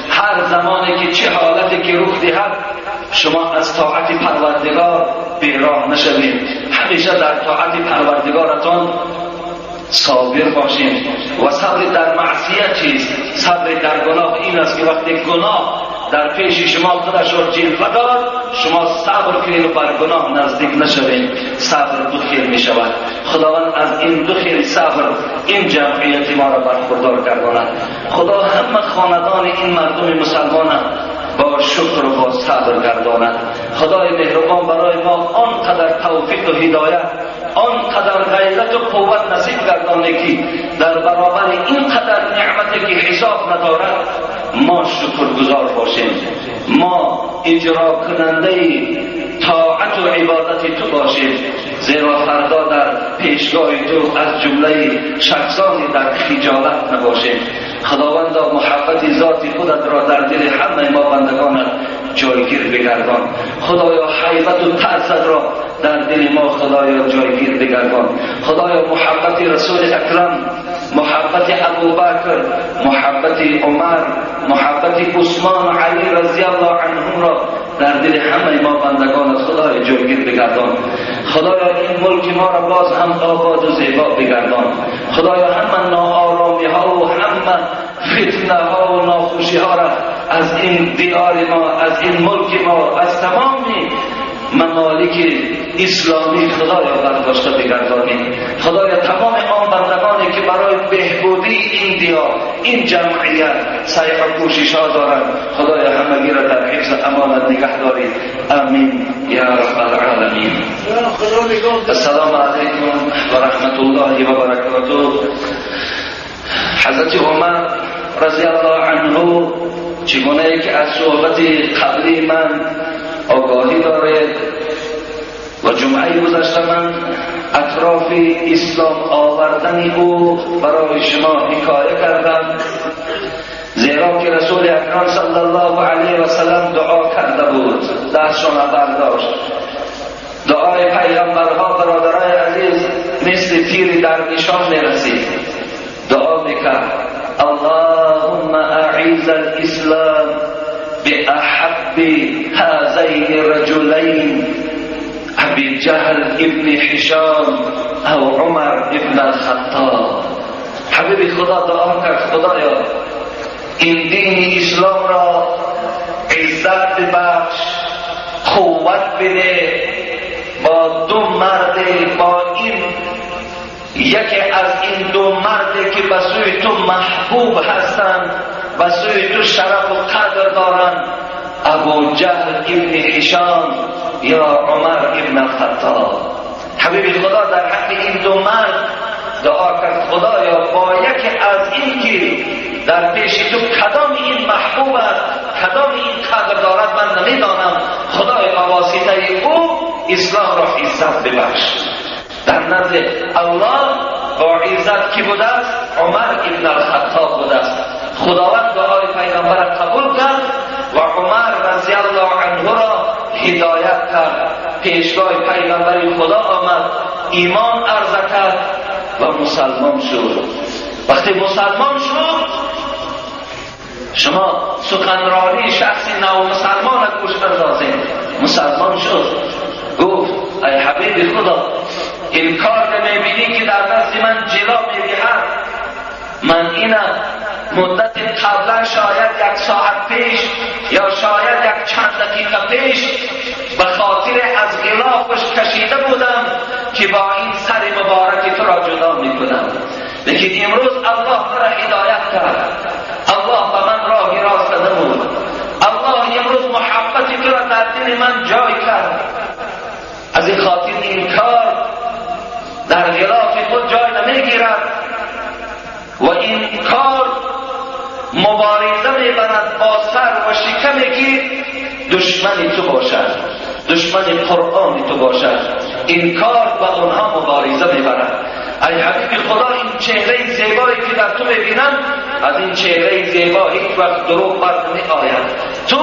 هر زمانی که چه حالتی که رخ دهد شما از طاعت پروردگار بیراه نشوید، همیشه در طاعت پروردگارتان صابر باشید. و صبر در معصیت چیست؟ صبر در گناه این است که وقتی گناه در پیش شما خودش را جلوه داد شما صبر کنید و بر گناه نزدیک نشوید. صبر دو خیل می شود. خداوند از این دو خیل صبر این جمعیت ما را برخوردار گرداند. خدا همه خاندان این مردم مسلمان با شکر و با صبر گرداند. خدای مهربان برای ما آنقدر توفیق و هدایت، آنقدر غیرت و قوت نصیب گردانه که در برابر اینقدر نعمتی که حساب ندارد ما شکرگزار باشیم، ما اجرا کننده طاعت و عبادت تو باشیم، زیرا فردا در پیشگاه تو از جمله شخصانی در خجالت نباشیم. خداوندا محبت ذات خودت را در دل همه ما بندگانت جایگیر بگردان. خدایا حیبت و ترست را در دل ما خدایا جایگیر بگردان. خدایا محبت رسول اکرم، محبت ابوبکر، محبت عمر، محبت عثمان و علی رضی الله عنهم را در دل همه ما بندگانت خدای جایگیر بگردان. خدایا این ملک ما را باز هم آباد و زیبا بگردان. خدایا همه ناآرامی ها و همه فتنه ها و ناخوشی ها را از این دیار ما، از این ملک ما، از تمام ممالک اسلامی خدایا برداشته بگردانی. خدایا تمام آن بندگانی که برای بهبودی این دیار، این جمعیت سعی و کوشش ها دارند خدایا همگی را در حفظ امانت نگه دارید. آمین یا رب العالمین. السلام علیکم و رحمت الله و برکاته. حضرت عمر رضی الله عنه چگونه که از صحبت قبلی من آگاهی دارید و جمعه گذشته من اطراف اسلام آوردن او برای شما حکایه کردم، زیرا که رسول اکرم صلی الله علیه و سلم دعا کرده بود، دستشان برداشت. دعای پیغمبرها برادرای عزیز مثل تیر در نشان میرسید. دعا میکرد اللهم اعز الاسلام باحب هذین الرجلین ابی جهل ابن هشام او عمر ابن الخطاب. حبیب خدا دعا کرد خدایا این دین اسلام را عزت ببخش، قوت بده با دو مرد، با این یکی از این دو مرد که به سوی تو محبوب هستند، به سوی تو شرف و قدر دارند، ابو جهل ابن هشام یا عمر ابن الخطاب. حبیب خدا در حق این دو مرد دعا کرد خدایا با یکی از این که در پیش تو کدام این محبوب است، کدام این قدر دارد من من نمیدانم خدای با واسطه او اسلام را عزت ببخش. در نزد الله با عزت کی بوده است؟ عمر ابن الخطاب بوده است. خداوند دعای پیغمبر قبول کرد و عمر رضی الله عنه را هدایت کرد. پیشگاه پیغمبر خدا آمد، ایمان عرضه کرد و مسلمان شد. وقتی مسلمان شد، شما سخنرانی شخصی نو مسلمان گوش اندازید. مسلمان شد، گفت ای حبیب خدا، این کار میبینی که در دست من جلا میدهد، من اینم مدت قبلا شاید 1 ساعت پیش یا شاید 1 چند دقیقه پیش به خاطر از غلافش کشیده بودم که با این سر مبارک تو را جدا میکنم، لیکن امروز الله تو را هدایت کرد، الله به من راهی راست نمود، الله امروز محبت تو را در دل من جای کرد. از این خاطر این کار در غلاف خود جای نمیگیرد و این کار مبارزه میبرد با سر و شکمی که دشمن تو باشد، دشمن قرآن تو باشد. این کار با اونها مبارزه میبرد. ای حبیب خدا، این چهره زیبایی که در تو میبینم، از این چهره زیبا هیچ وقت دروغ بر نمی آید. تو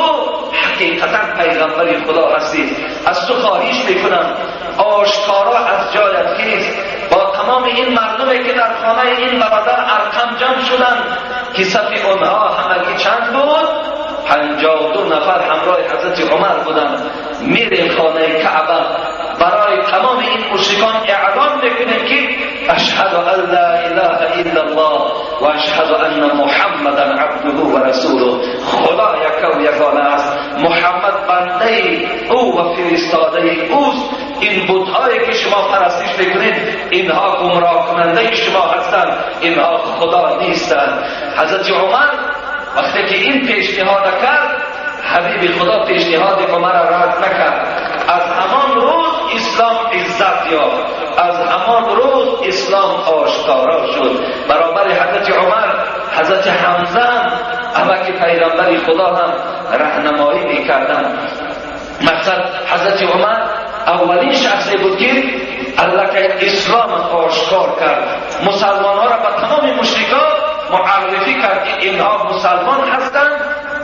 حقیقتا پیغمبر خدا هستی. از تو خواهش میکنم آشکارا از جایت خیز، با تمام این مردمی که در خانه این برادر ارقم جمع شدن که صف اونها همگی چند بود؟ 52 نفر همراه حضرت عمر بودن. میریم خانه کعبه، برای تمام این مشرکان اعلام میکنیم که اشهد ان لا اله الا الله و اشهد ان محمدا عبده و رسوله. خدا یک و یگانه است، محمد بنده او و فرستاده اوست. این بت‌هایی که شما پرستش میکنید اینها گمراه کننده شما هستند، اینها خدا نیستند. حضرت عمر وقتی که این پیشنهاد کرد، حبیب خدا پیشنهاد عمر را رد نکرد. از همان روز اسلام عزت یافت، از همان روز اسلام آشکارا شد. برابر حضرت عمر، حضرت حمزه هم اما که پیغمبر خدا هم راهنمایی میکردند. مثلا حضرت عمر اولین شخصی بود که الله که اسلام آشکار کرد، مسلمان ها را به تمام مشرکان معرفی کرد که اینها مسلمان هستند،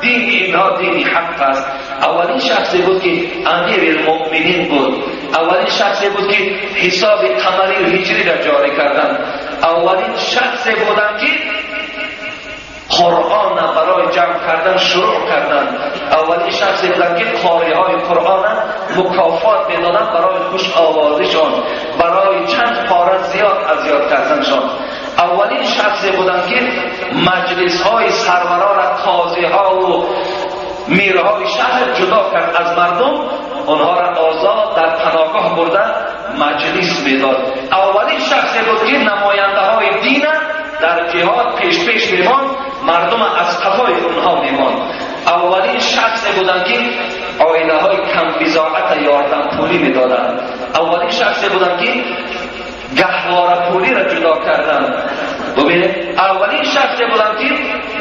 دین اینها دینی حق است. اولین شخصی بود که امیر المؤمنین بود، اولین شخصی بود که حساب قمری هجری را جاری کردند، اولین شخصی بودند که قرآن برای جمع کردن شروع کردند، اولین شخصی بودند که قاری های قرآن مکافات میدادند برای خوش آوازشان، برای چند پاره زیاد اذیت کردنشان. اولین شخصی بودند که مجلس های سروران قاضی ها و میرهای شهر جدا کرد از مردم، آنها را آزاد در پناهگاه برده مجلس میداد. اولین شخصی بود که نماینده های دین در جهاد پیش میمان، مردم از قفای اونها میمان. اولین شخصی بودند که آینه های کم بضاعت یاردن پولی میدادند. اولین شخصی بودند که گهواره پولی را جدا کردند. ببینید، اولین شخصی بودند که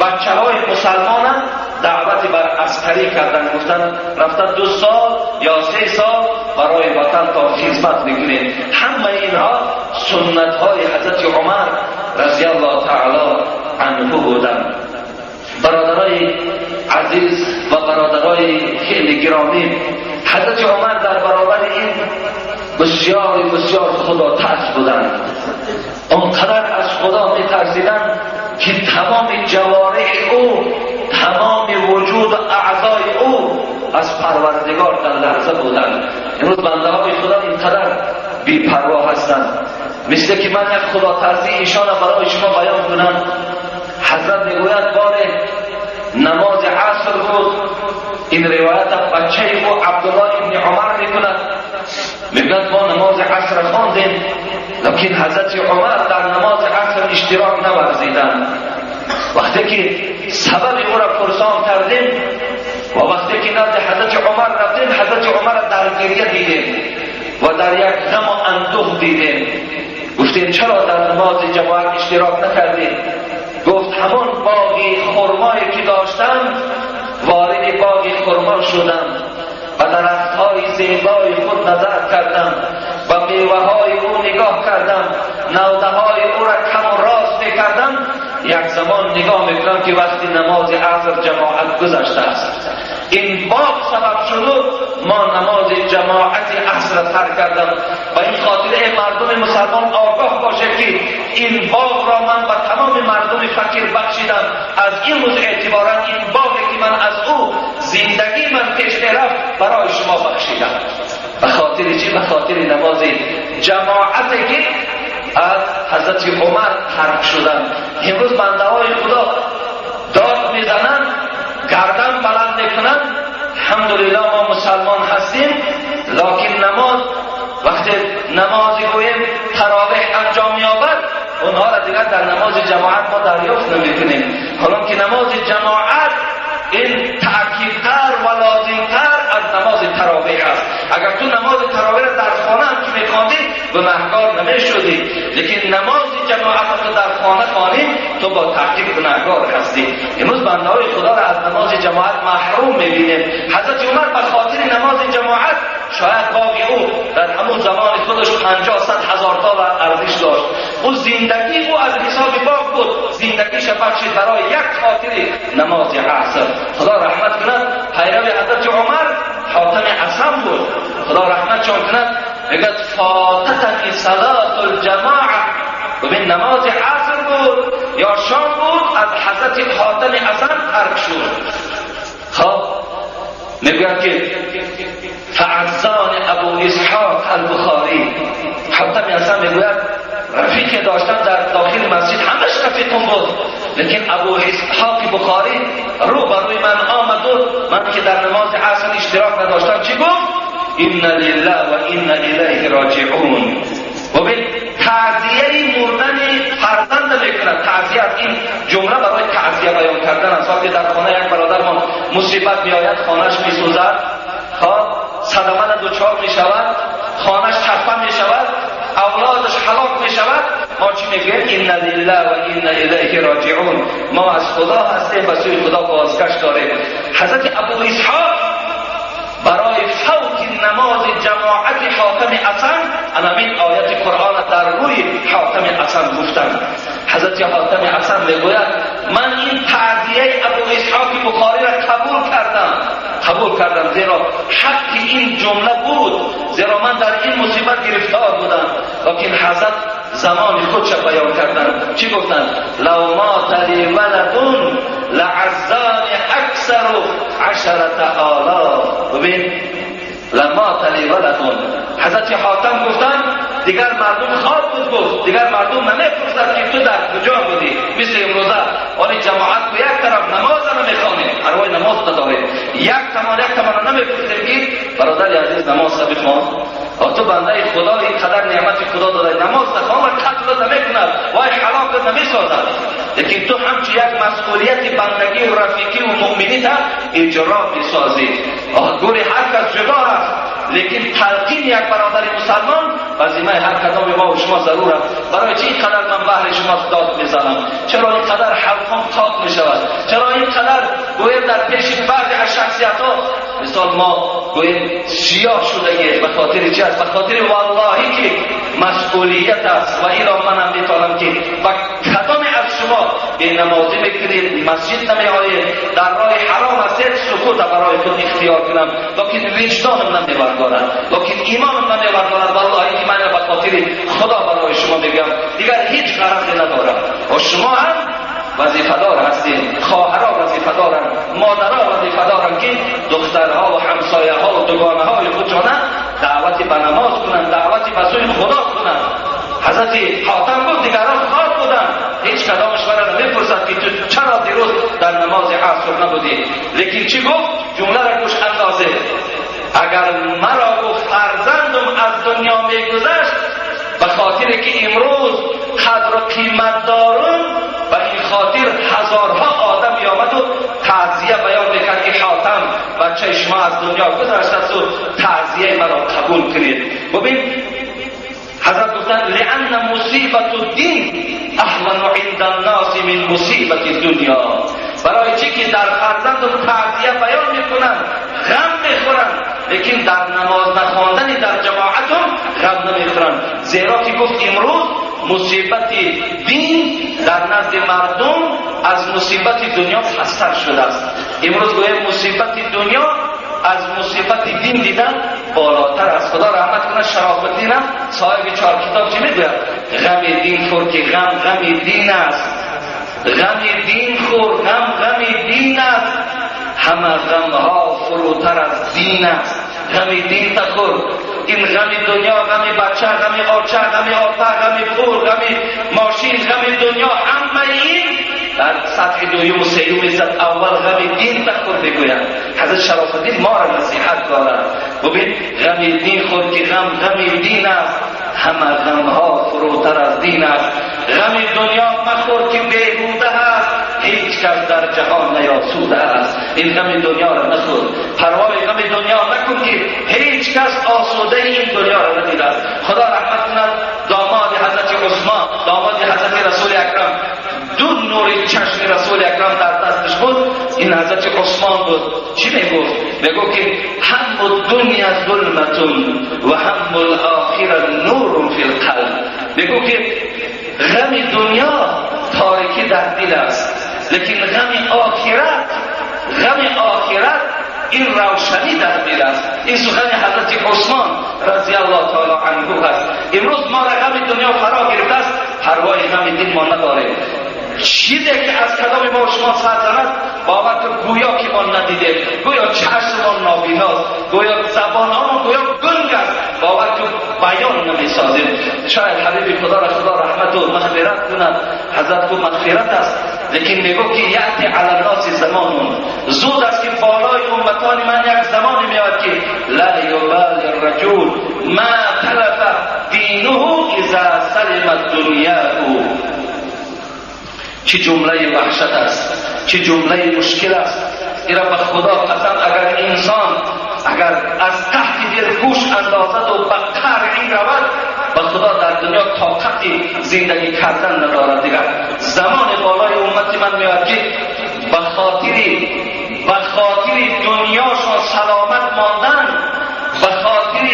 بچه های مسلمان دعوت بر عسکری کردن، گفتن رفتن 2 سال یا 3 سال برای وطن تا خدمت میکنید. همه اینها سنت های حضرت عمر رضی الله تعالی عنه بودند. برادرای عزیز و برادرای خیلی گرامی، حضرت عمر در برابر این بسیار بسیار خدا ترس بودند. اونقدر از خدا میترسیدند که تمام جوارح او، تمام وجود اعضای او از پروردگار در لحظه بودند. امروز بنده های خدا اینقدر بی پروا هستند. مثل که من یک خدا ترسی ایشان برای شما بیان کنم. حضرت میگوید بار نماز عصر بود، این روایت بچه او عبدالله ابن عمر میکند، میگوید ما نماز عصر خواندیم، لیکن حضرت عمر در نماز عصر اشتراک نورزیدند. وقتی که سبب او را پرسان کردیم و وقتی که نزد حضرت عمر رفتیم، حضرت عمر در گریه دیدیم و در یک غم و اندوه دیدیم. گفتیم چرا در نماز جماعت اشتراک نکردیم؟ گفت همون باغی خرمایی که داشتم وارد باغی خرما شدم، و درختهای زیبای خود نظر کردم و میوه‌های او نگاه کردم، نوده‌های او را کم و راست می‌کردم. یک زمان نگاه می‌کنم که وقتی نماز عصر جماعت گذشته است. این باغ سبب شد ما نماز جماعت عصر ترک کردم و این خاطره مردم مسلمان آگاه باشه که این باغ را من به تمام مردم فقیر بخشیدم. از این روز اعتبارا این باغی که من از او زندگی من پیش رفت برای شما بخشیدم. به خاطر چی؟ به خاطر نماز جماعتی که از حضرت عمر ترک شدن. امروز بنده های خدا داد میزنن، گردن بلند میکنن، الحمدلله ما مسلمان هستیم، لکن نماز وقتی نمازی گویم تراویح انجام یابد اونها را دیگر در نماز جماعت ما دریافت نمیکنیم. حالا که نماز جماعت این تأکیدتر و لازمتر از نماز تراویح است. اگر تو نماز تراویح را در خانه هم که میخواندی گناهکار نمیشدی، لیکن نماز جماعت را در خانه خوانی تو با تحقیق گناهکار هستی. امروز بنده های خدا را از نماز جماعت محروم میبینیم. حضرت عمر به خاطر نماز جماعت شاید باقی او در همون زمان خودش 50-100 هزار تا ارزش داشت. او زندگی او از حساب باغ بود، زندگیش بخشید برای یک خاطر نماز عصر. خدا رحمت کند پیرو حضرت عمر حاتم عصم بود، خدا رحمت چون کند. میگه فاتتنی صلاة الجماعه، ببین نماز عصر بود یا شام بود از حضرت حاتم عصم ترک شد. خب میگه که فعزان ابو اسحاق البخاری، حاتم عصم میگوید رفیق داشتن در داخل مسجد، همش رفیقم بود، لیکن ابو اسحاق بخاری رو بروی من آمد و من که در نماز عصر اشتراک نداشتم چی گفت؟ این لله و این الیه راجعون. ببین تعزیه مردن فرزند میکنند. تعزیه این جمله برای تعزیه بیان کردن است. وقتی در خانه یک برادرمان مصیبت میآید، خانهش میسوزد، صدمه دچار میشود، خانهش تپه میشود، اولادش هلاک میشود، ما چی میگیم؟ این لله و این الیه راجعون. ما از خدا هستیم و سوی خدا بازگشت داریم. حضرت ابو اسحاق برای فوت نماز جماعت حاتم عصم همین آیت قرآن در روی حاتم عصم گفتند. حضرت حاتم عصم میگوید من این تعزیه ابو اسحاق بخاری را قبول کردم زیرا حق این جمله بود، زیرا من در این مصیبت گرفتار بودم. لیکن حضرت زمان خودش بیان کردن، چی گفتن؟ لو مات لی ولدون لعزانی اکثر 10,000. ببین لما تلی ولدون، حضرت حاتم گفتن دیگر مردم خواب بود گفت، دیگر مردم نمی‌پرسد که تو در کجا بودی. مثل امروزه ولی جماعت به یک طرف نماز نمیخوانیم، ارواح نماز نداریم، یک تمام نمی‌پرسیم که برادر عزیز نماز بخوان. تو بنده خدا اینقدر نعمت خدا داده، نماز نخوان و قتل نمی‌کند و هلاک نمی‌سازد، لیکن تو همچی یک مسئولیت بندگی و رفیقی و مؤمنیت اجرا می‌سازی. گوری هر کس جدا است، لیکن تلقین یک برادر مسلمان وظیفه هر کدام ما و شما ضرور است. برای چی اینقدر من بهر شما داد میزنم؟ چرا اینقدر حلقم تاق میشود؟ چرا اینقدر گویم در پیش بعضی از شخصیت ها مثال ما گویم سیاه شدگی؟ به خاطر چی است؟ به خاطر واللهی که مسئولیت است. و ایران من هم میتونم که با کدام از شما به نمازی میکنید، مسجد نمیآیید، در راه حرام هستید، سکوت برای خود اختیار کنم، لیکن وجدانم نمیبردارد، لیکن ایمانم نمیبردارد. والله که من به خاطر خدا برای شما میگم، دیگر هیچ غرضی ندارم. و شما هم وظیفه‌دار هستید، خواهرها وظیفه‌دارن، مادرها وظیفه‌دارن که دخترها و همسایه‌ها و دوگانه‌های خودشان دعوت به نماز کنند، دعوت به سوی خدا کنند. حضرت حاتم بود دیگران خواب بودند، هیچ کدامش مرا نمی‌پرسد که تو چرا دیروز در نماز عصر نبودی. لیکن چی گفت؟ جمله را گوش اندازه. اگر مرا و فرزندم از دنیا میگذشت به خاطر که امروز قدر و قیمت دارم، و این خاطر هزارها آدم آمد و تعزیه بیان میکرد که حاتم بچه شما از دنیا گذشت است و تعزیه مرا قبول کنید. ببین حضرت گفتن لأن مصیبت الدین اهون عند الناس من مصیبت الدنیا. برای چی که در فرزندم تعزیه بیان میکنن، غم میخورن، در نماز نخواندن در جماعتون غم نمیخورن، زیرا که گفت امروز مصیبت دین در نزد مردم از مصیبت دنیا پستر شده است. امروز گویا مصیبت دنیا از مصیبت دین دیدن بالاتر است. خدا رحمت کنه شرف الدین صاحب 4 کتاب چی میگوید؟ غم دین خور که غم دین است، غم دین خور غم دین است، همه غم ها فروتر از دین است. غم دین تخور، این غم دنیا، غم بچه، غم آبچه، غم آتا، غم پول، غم ماشین، غم دنیا، همه این در سطح دویم و سیوم عزت اول غم دین تخور بگوید. حضرت شرف الدین ما را نصیحت دارد، ببین غم دین خور که غم دین است، همه غم ها فروتر از دین است. غم دنیا مخور که بیهوده است، هیچ کس در جهان نیاسوده است. این غم دنیا را نخور، پروای غم دنیا نکن که هیچ کس آسوده این دنیا را ندیده است. خدا رحمت کند داماد حضرت عثمان، داماد حضرت رسول اکرم، دو نور چشم رسول اکرم در دستش بود، این حضرت عثمان بود. چی میگفت؟ میگفت که هم الدنیا ظلمتون و هم الاخره نور فی القلب. میگفت که غم دنیا تاریکی در دل است، لیکن غم آخرت این روشنی در دل است. این سخن حضرت عثمان رضی الله تعالی عنه است. امروز ما را غم دنیا فرا گرفته است، پروای غم دین ما نداریم. چیزی که از کلام ما شما سر زند باور که گویا که ما ندیده، گویا چشم ما نابیناست، گویا زبان ما گویا گنگ است، باور که بیان نمیسازیم. شاید حبیب خدا را خدا رحمت و مغفرت کند، حضرت کو مغفرت است، لیکن میگو که یأتی علی الناس زمان، زود است که بالای امتان من یک زمانی میاد که لا یبالی الرجل ما تلف دینه اذا سلمت دنیاه. چه جمله وحشت است، چه جمله مشکل است. ایرا به خدا قسم اگر انسان اگر از تحت دلگوش اندازد و به قهر این رود، به خدا در دنیا طاقت زندگی کردن ندارد. دیگر زمان بالای امت من میاد که به خاطر دنیاشون سلامت ماندن، به خاطر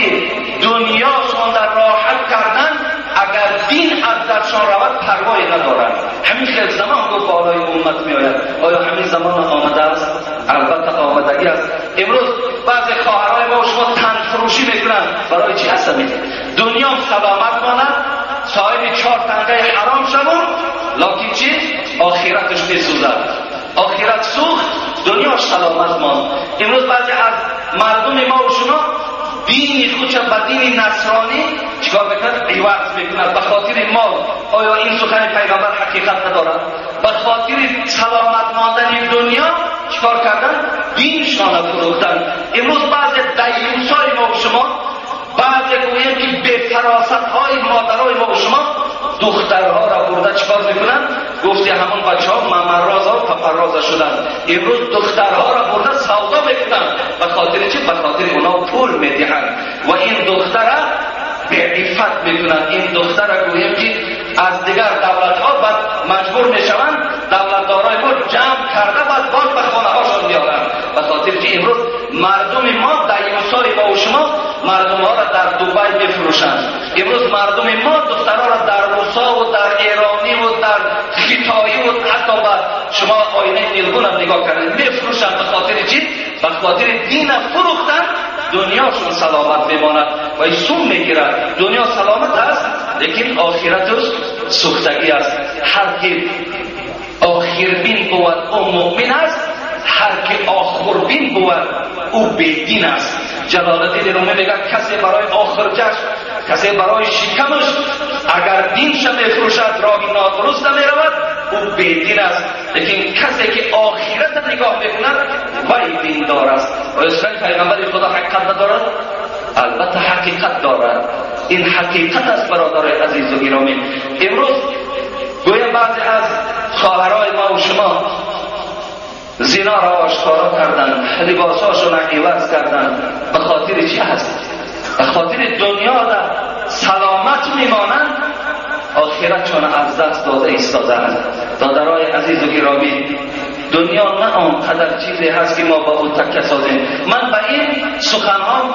دنیاشون در راحت کردن، اگر دین از درشان رود پروایی ندارد. همین خیلی زمان گفت بالای امت می آید. آیا همین زمان آمده است؟ البته آمدگی است. امروز بعضی خواهرای ما شما تن فروشی میکنند. برای چی هست؟ دنیا سلامت ماند، صاحب 4 تنگه حرام شود، لکن چی؟ آخرتش بسوزد. آخرت سوخت، دنیا سلامت ماند. امروز بعضی از مردم ما و شما دین خودش به دین نصرانی چیکار میکنند؟ عوض میکنند به خاطر مال. آیا این سخن پیغمبر حقیقت ندارد؟ به خاطر سلامت ماندن دنیا چیکار کردن؟ دینشان فروختن. امروز بعضی دیوسای ما و شما، بعضی گویم که به فراست های مادرای ما و شما دخترها را برده چیکار میکنن؟ گفتی همون بچه ها ممراز ها و پپراز شدن. امروز دخترها را برده سودا میکنن. به خاطر چی؟ به خاطر اونا پول میدهند و این دختره به عفت میکنن. این دختره گویم که از دیگر دولت ها بعد مجبور میشوند دولتدارای ما جمع کرده بعد باز به خانه هاشون بیارن. به خاطر که امروز مردم ما دیوسای ما و شما مردم ها را در دوبای میفروشند. امروز مردم ما دخترها را در روسا و در ایرانی و در خیتایی و حتی با شما آینه نیلگون هم نگاه کردن میفروشند. به خاطر چی؟ به خاطر دین فروختن دنیاشون سلامت میماند و این سوم میگیرد. دنیا سلامت است لیکن آخرتش سوختگی است. هر که آخربین بود او مؤمن است، هر که آخربین بود او بیدین است. جلال الدین رومی میگه کسی برای آخرجش، کسی برای شکمش اگر دینش میفروشد راهی نادرست میرود او بیدین است. لیکن کسی که آخرت نگاه میکند وی دیندار است. و اسرائیل پیغمبر خدا حقیقت ندارد؟ البته حقیقت دارد. این حقیقت است برادرای عزیز و گرامی. امروز گویا بعضی از خواهرای ما و شما زنا را آشکارا کردن، لباساشون عوض کردن. به خاطر چی هست؟ به خاطر دنیا را سلامت میمانند، آخرتشون از دست داده ایستادند. دادرای عزیز و گرامی، دنیا نه آنقدر چیزی هست که ما با او تکیه سازیم. من به این سخنها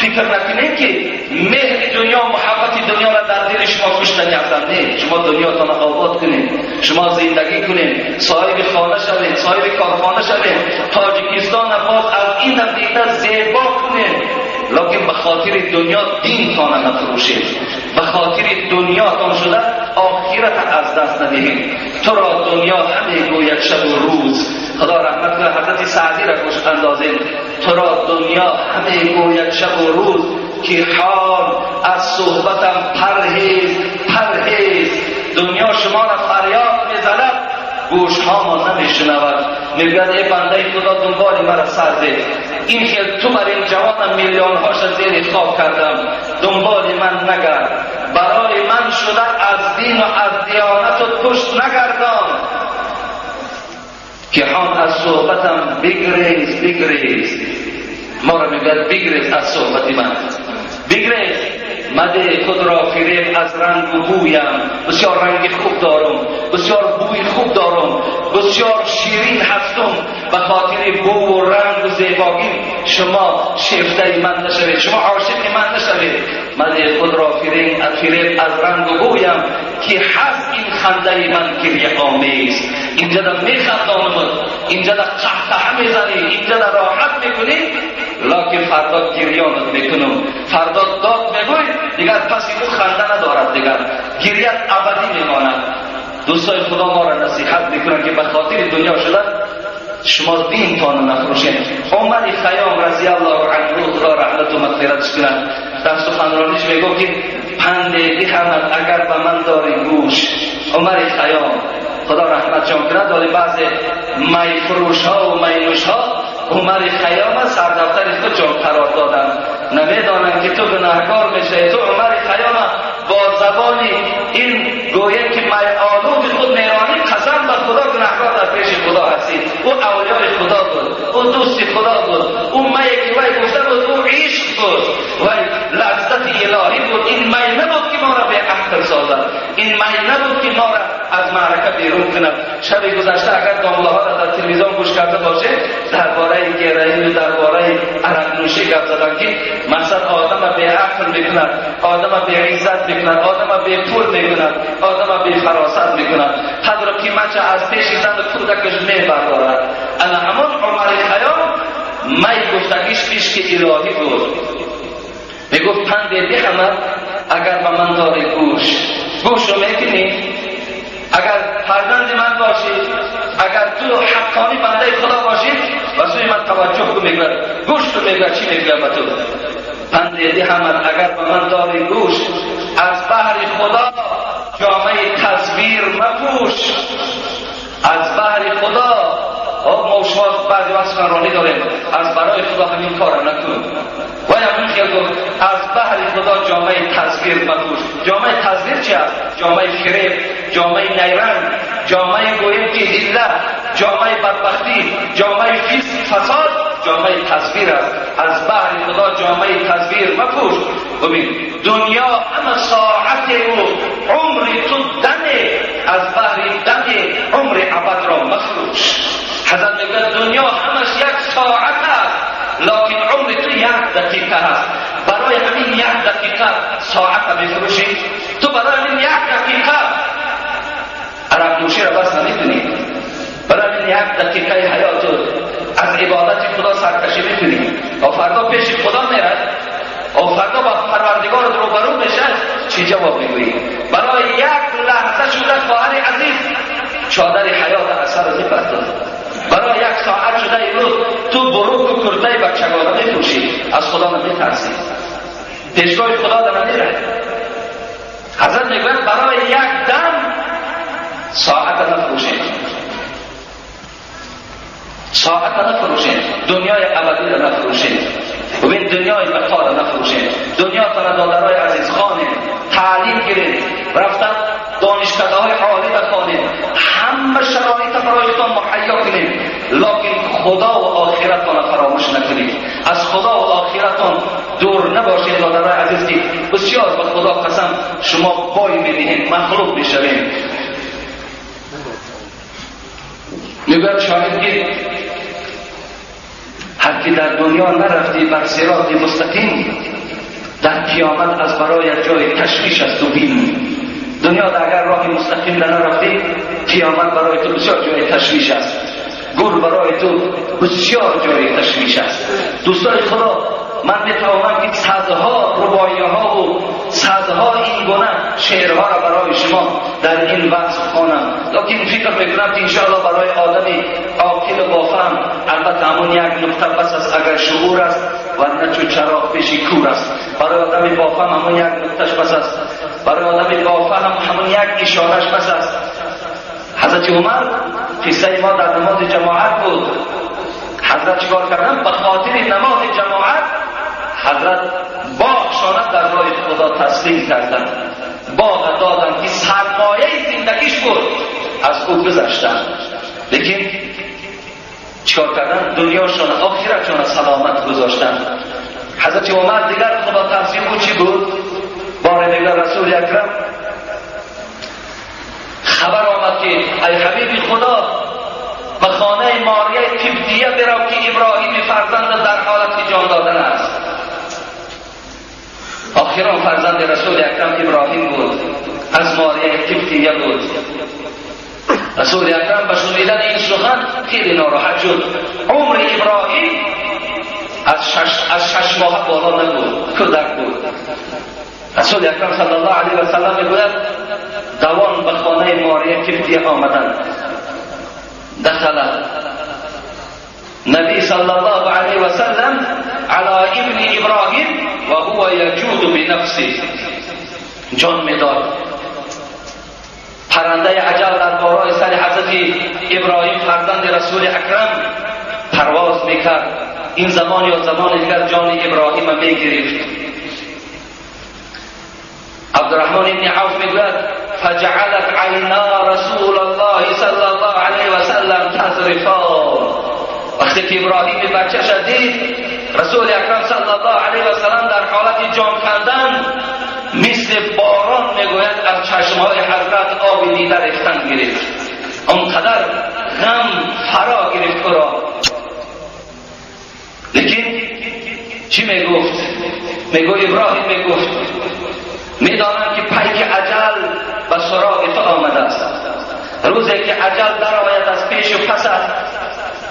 فکر نکنید که مهر دنیا محبت دنیا را در دل شما کشتنی هستند. نه، شما دنیاتان را آباد کنید، شما زندگی کنید، صاحب خانه شوید، صاحب کارخانه شوید، تاجیکستان باز از این هم دیگر زیبا کنید. لیکن به خاطر دنیا دین تان نفروشید، به خاطر دنیاتان شده آخرت از دست ندهید. تو را دنیا همه گوید شب و روز. خدا رحمت کنه حضرت سعدی را گوش اندازید. تو را دنیا همه گوید شب و روز که حال از صحبتم پرهیز پرهیز. دنیا شما را فریاد میزند، گوش ها ما نمیشنود. میگوید ای بنده خدا دنبال مرا سر ده، این خیل تو بر این جوانم میلیون هاش زیر خواب کردم، دنبال من نگرد، برای من شده از دین و از دیانت و پشت نگردان. که هم از صحبتم بگریز بگریز. ما را میگوید بگریز از صحبت من، بگریز مده خود را فریب از رنگ و بویم. بسیار رنگ خوب دارم، بسیار بوی خوب دارم، بسیار شیرین هستم. به خاطر بو و رنگ و زیبایی شما شیفته من نشوید، شما عاشق من نشوید. مده خود را فریب از رنگ و بویم که هست این خنده من گریه آمیز. اینجا در میخندانم، اینجا در قهقه میزنی، اینجا در راحت میکنی، لیکن فردا گریانت میکنم، فردا داد میگوی دیگر پس این خنده ندارد، دیگر گریت ابدی میماند. دوستای خدا ما را نصیحت میکنن که به خاطر دنیا شده شما دین تان نفروشین. عمر خیام رضی الله عنه خدا رحمت و مغفرتش کنه در سخنرانیش میگو که پند بخند اگر به من داری گوش. عمر خیام خدا رحمت جان کنه داری بعض می فروش ها و می نوش ها عمر خیام سردفتر خود جان قرار دادن. نمیدانن که تو گناهکار میشه. تو عمر خیام با زبانی این گویه که می آلود خود میرانی قسم به خدا گناهکار در پیش خدا هستی. او اولیای خدا بود، او دوست خدا بود، او می که وی گفته بود او عشق بود و لذت الهی بود. این می نبود که ما را به عقل سازد، این می نبود که ما را از معرکه بیرون کند. شب گذشته اگر دامله ها را در تلویزیون گوش کرده باشه درباره گرایی و درباره عرق نوشی گپ زدن که مقصد آدم به عقل میکند، آدم به عزت میکند، آدم به پول میکند، آدم به فراست میکند، قدر و قیمت از پیش زن و کودکش میبردارد. انا همون عمر خیام می گفتگیش پیش که الهی بود. میگفت پند بخند اگر به من داری گوش. گوش رو میکنی؟ اگر فرزند من باشی، اگر تو حقانی بنده خدا باشی و سوی من توجه کن. میگوید گوش رو میگوید چی میگوید به تو؟ پند دهمت اگر به من داری گوش، از بحر خدا جامعه تصویر مپوش. از بحر خدا ما شما بعضی وقت سخنرانی داریم از برای خدا همین کار نکن. و همین خیال گفت از بحر خدا جامعه تصویر مپوش. جامعه تصویر چی است؟ جامعه فریب، جامعه نیرنگ، جامعه گویم که ذلت، جامعه بدبختی، جامعه فساد، جامعه تصویر است. از بحر خدا جامعه تصویر مپوش. ببین دنیا همه ساعت و عمر تو دمه، از بحر دمه عمر عبد را مفروش. حضرت میگه دنیا همش یک ساعت است، لیکن عمر تو یک دقیقه است. برای همین یک دقیقه ساعت بفروشی. تو برای همین یک دقیقه عرق نوشی را بس نمیتونی، برای همین یک دقیقه حیات از عبادت خدا سرکشی میتونی. و فردا پیش خدا میره و فردا با پروردگار روبرو میشه، چی جواب میگویی؟ برای یک لحظه شده خواهر عزیز چادر حیات اثر از میپرد. برای یک ساعت شده امروز تو بروک و کرده بچگانه میفروشی، از خدا نمیترسی، پیشگاه خدا در نمیره. حضرت میگوید برای یک دم ساعت نفروشید، ساعت نفروشید، دنیای ابدی را نفروشید. ببین دنیای بقا را نفروشید. دنیا تان دادرای عزیز خانه تعلیم گیرید، رفتن دانشکده های عالی بخوانید، همه شرایط برایتان مهیا کنید، لیکن خدا و آخرتان فراموش نکنید. از خدا و آخرتان دور نباشید. دادرای عزیز که بسیار به خدا قسم شما پای میدهید، مخلوق میشوید. میگوید شاید که هر که در دنیا نرفتی بر صراط مستقیم، در قیامت از برای جای تشویش است و بیم. دنیا اگر راه مستقیم در نرفتی، قیامت برای تو بسیار جای تشویش است، گل برای تو بسیار جای تشویش است. دوستان خدا، من میتوانم که صدها رباعیه‌ها و صدها این گونه شعرها را برای شما در این وقت خوانم، لیکن فکر میکنم که انشاءالله برای آدمی عاقل و بافهم البته همون یک نقطه بس است اگر شعور است، ورنه چون چراغ پیش کور است. برای آدمی بافهم همون یک نقطهش بس است، برای آدمی بافهم همون یک اشارهش بس است. حضرت عمر قصه ما در نماز جماعت بود. حضرت چیکار کردن؟ به خاطر نماز جماعت حضرت باغ شانت در راه خدا تسلیم کردن، باغ دادن که سرمایه زندگیش بود، از او گذشتن. لیکن چیکار کردن؟ دنیاشان آخرتشان سلامت گذاشتن. حضرت عمر دیگر خدا تسلیم بود چی بود؟ بار دیگر رسول اکرم خبر آمد که ای حبیب خدا، به خانه ماریه کبتیه برو که ابراهیم فرزند در حالت جان دادن است. آخران فرزند رسول اکرم ابراهیم بود، از ماریه کبتیه بود. رسول اکرم به شنیدن این سخن خیلی ناراحت شد. عمر ابراهیم از شش ماه بالا نبود، کودک بود. رسول اکرم صلی الله علیه و سلم میگوید دوان به خانه ماریه کبتیه آمدند. دخل نبی صلی الله علیه و سلم علی ابن ابراهیم و هو یجود بنفسه، جان میداد. پرنده عجل در بالای سر حضرت ابراهیم فرزند رسول اکرم پرواز میکرد. این زمان یا زمان دیگر جان ابراهیم میگرفت. عبدالرحمن ابن عوف میگوید فجعلت عینا رسول الله صلی الله علیه و سلم تذرفان. وقتی که ابراهیم بچه‌ش دید، رسول اکرم صلی الله علیه و سلم در حالت جان کندن مثل باران میگوید از چشمهای حضرت آب دیده ریختن گرفت. آنقدر غم فرا گرفت او را. لیکن چی میگفت؟ میگو ابراهیم میگفت میدانم که پیک اجل و سراغ تو آمده است. روزی که اجل در آید از پیش و پست،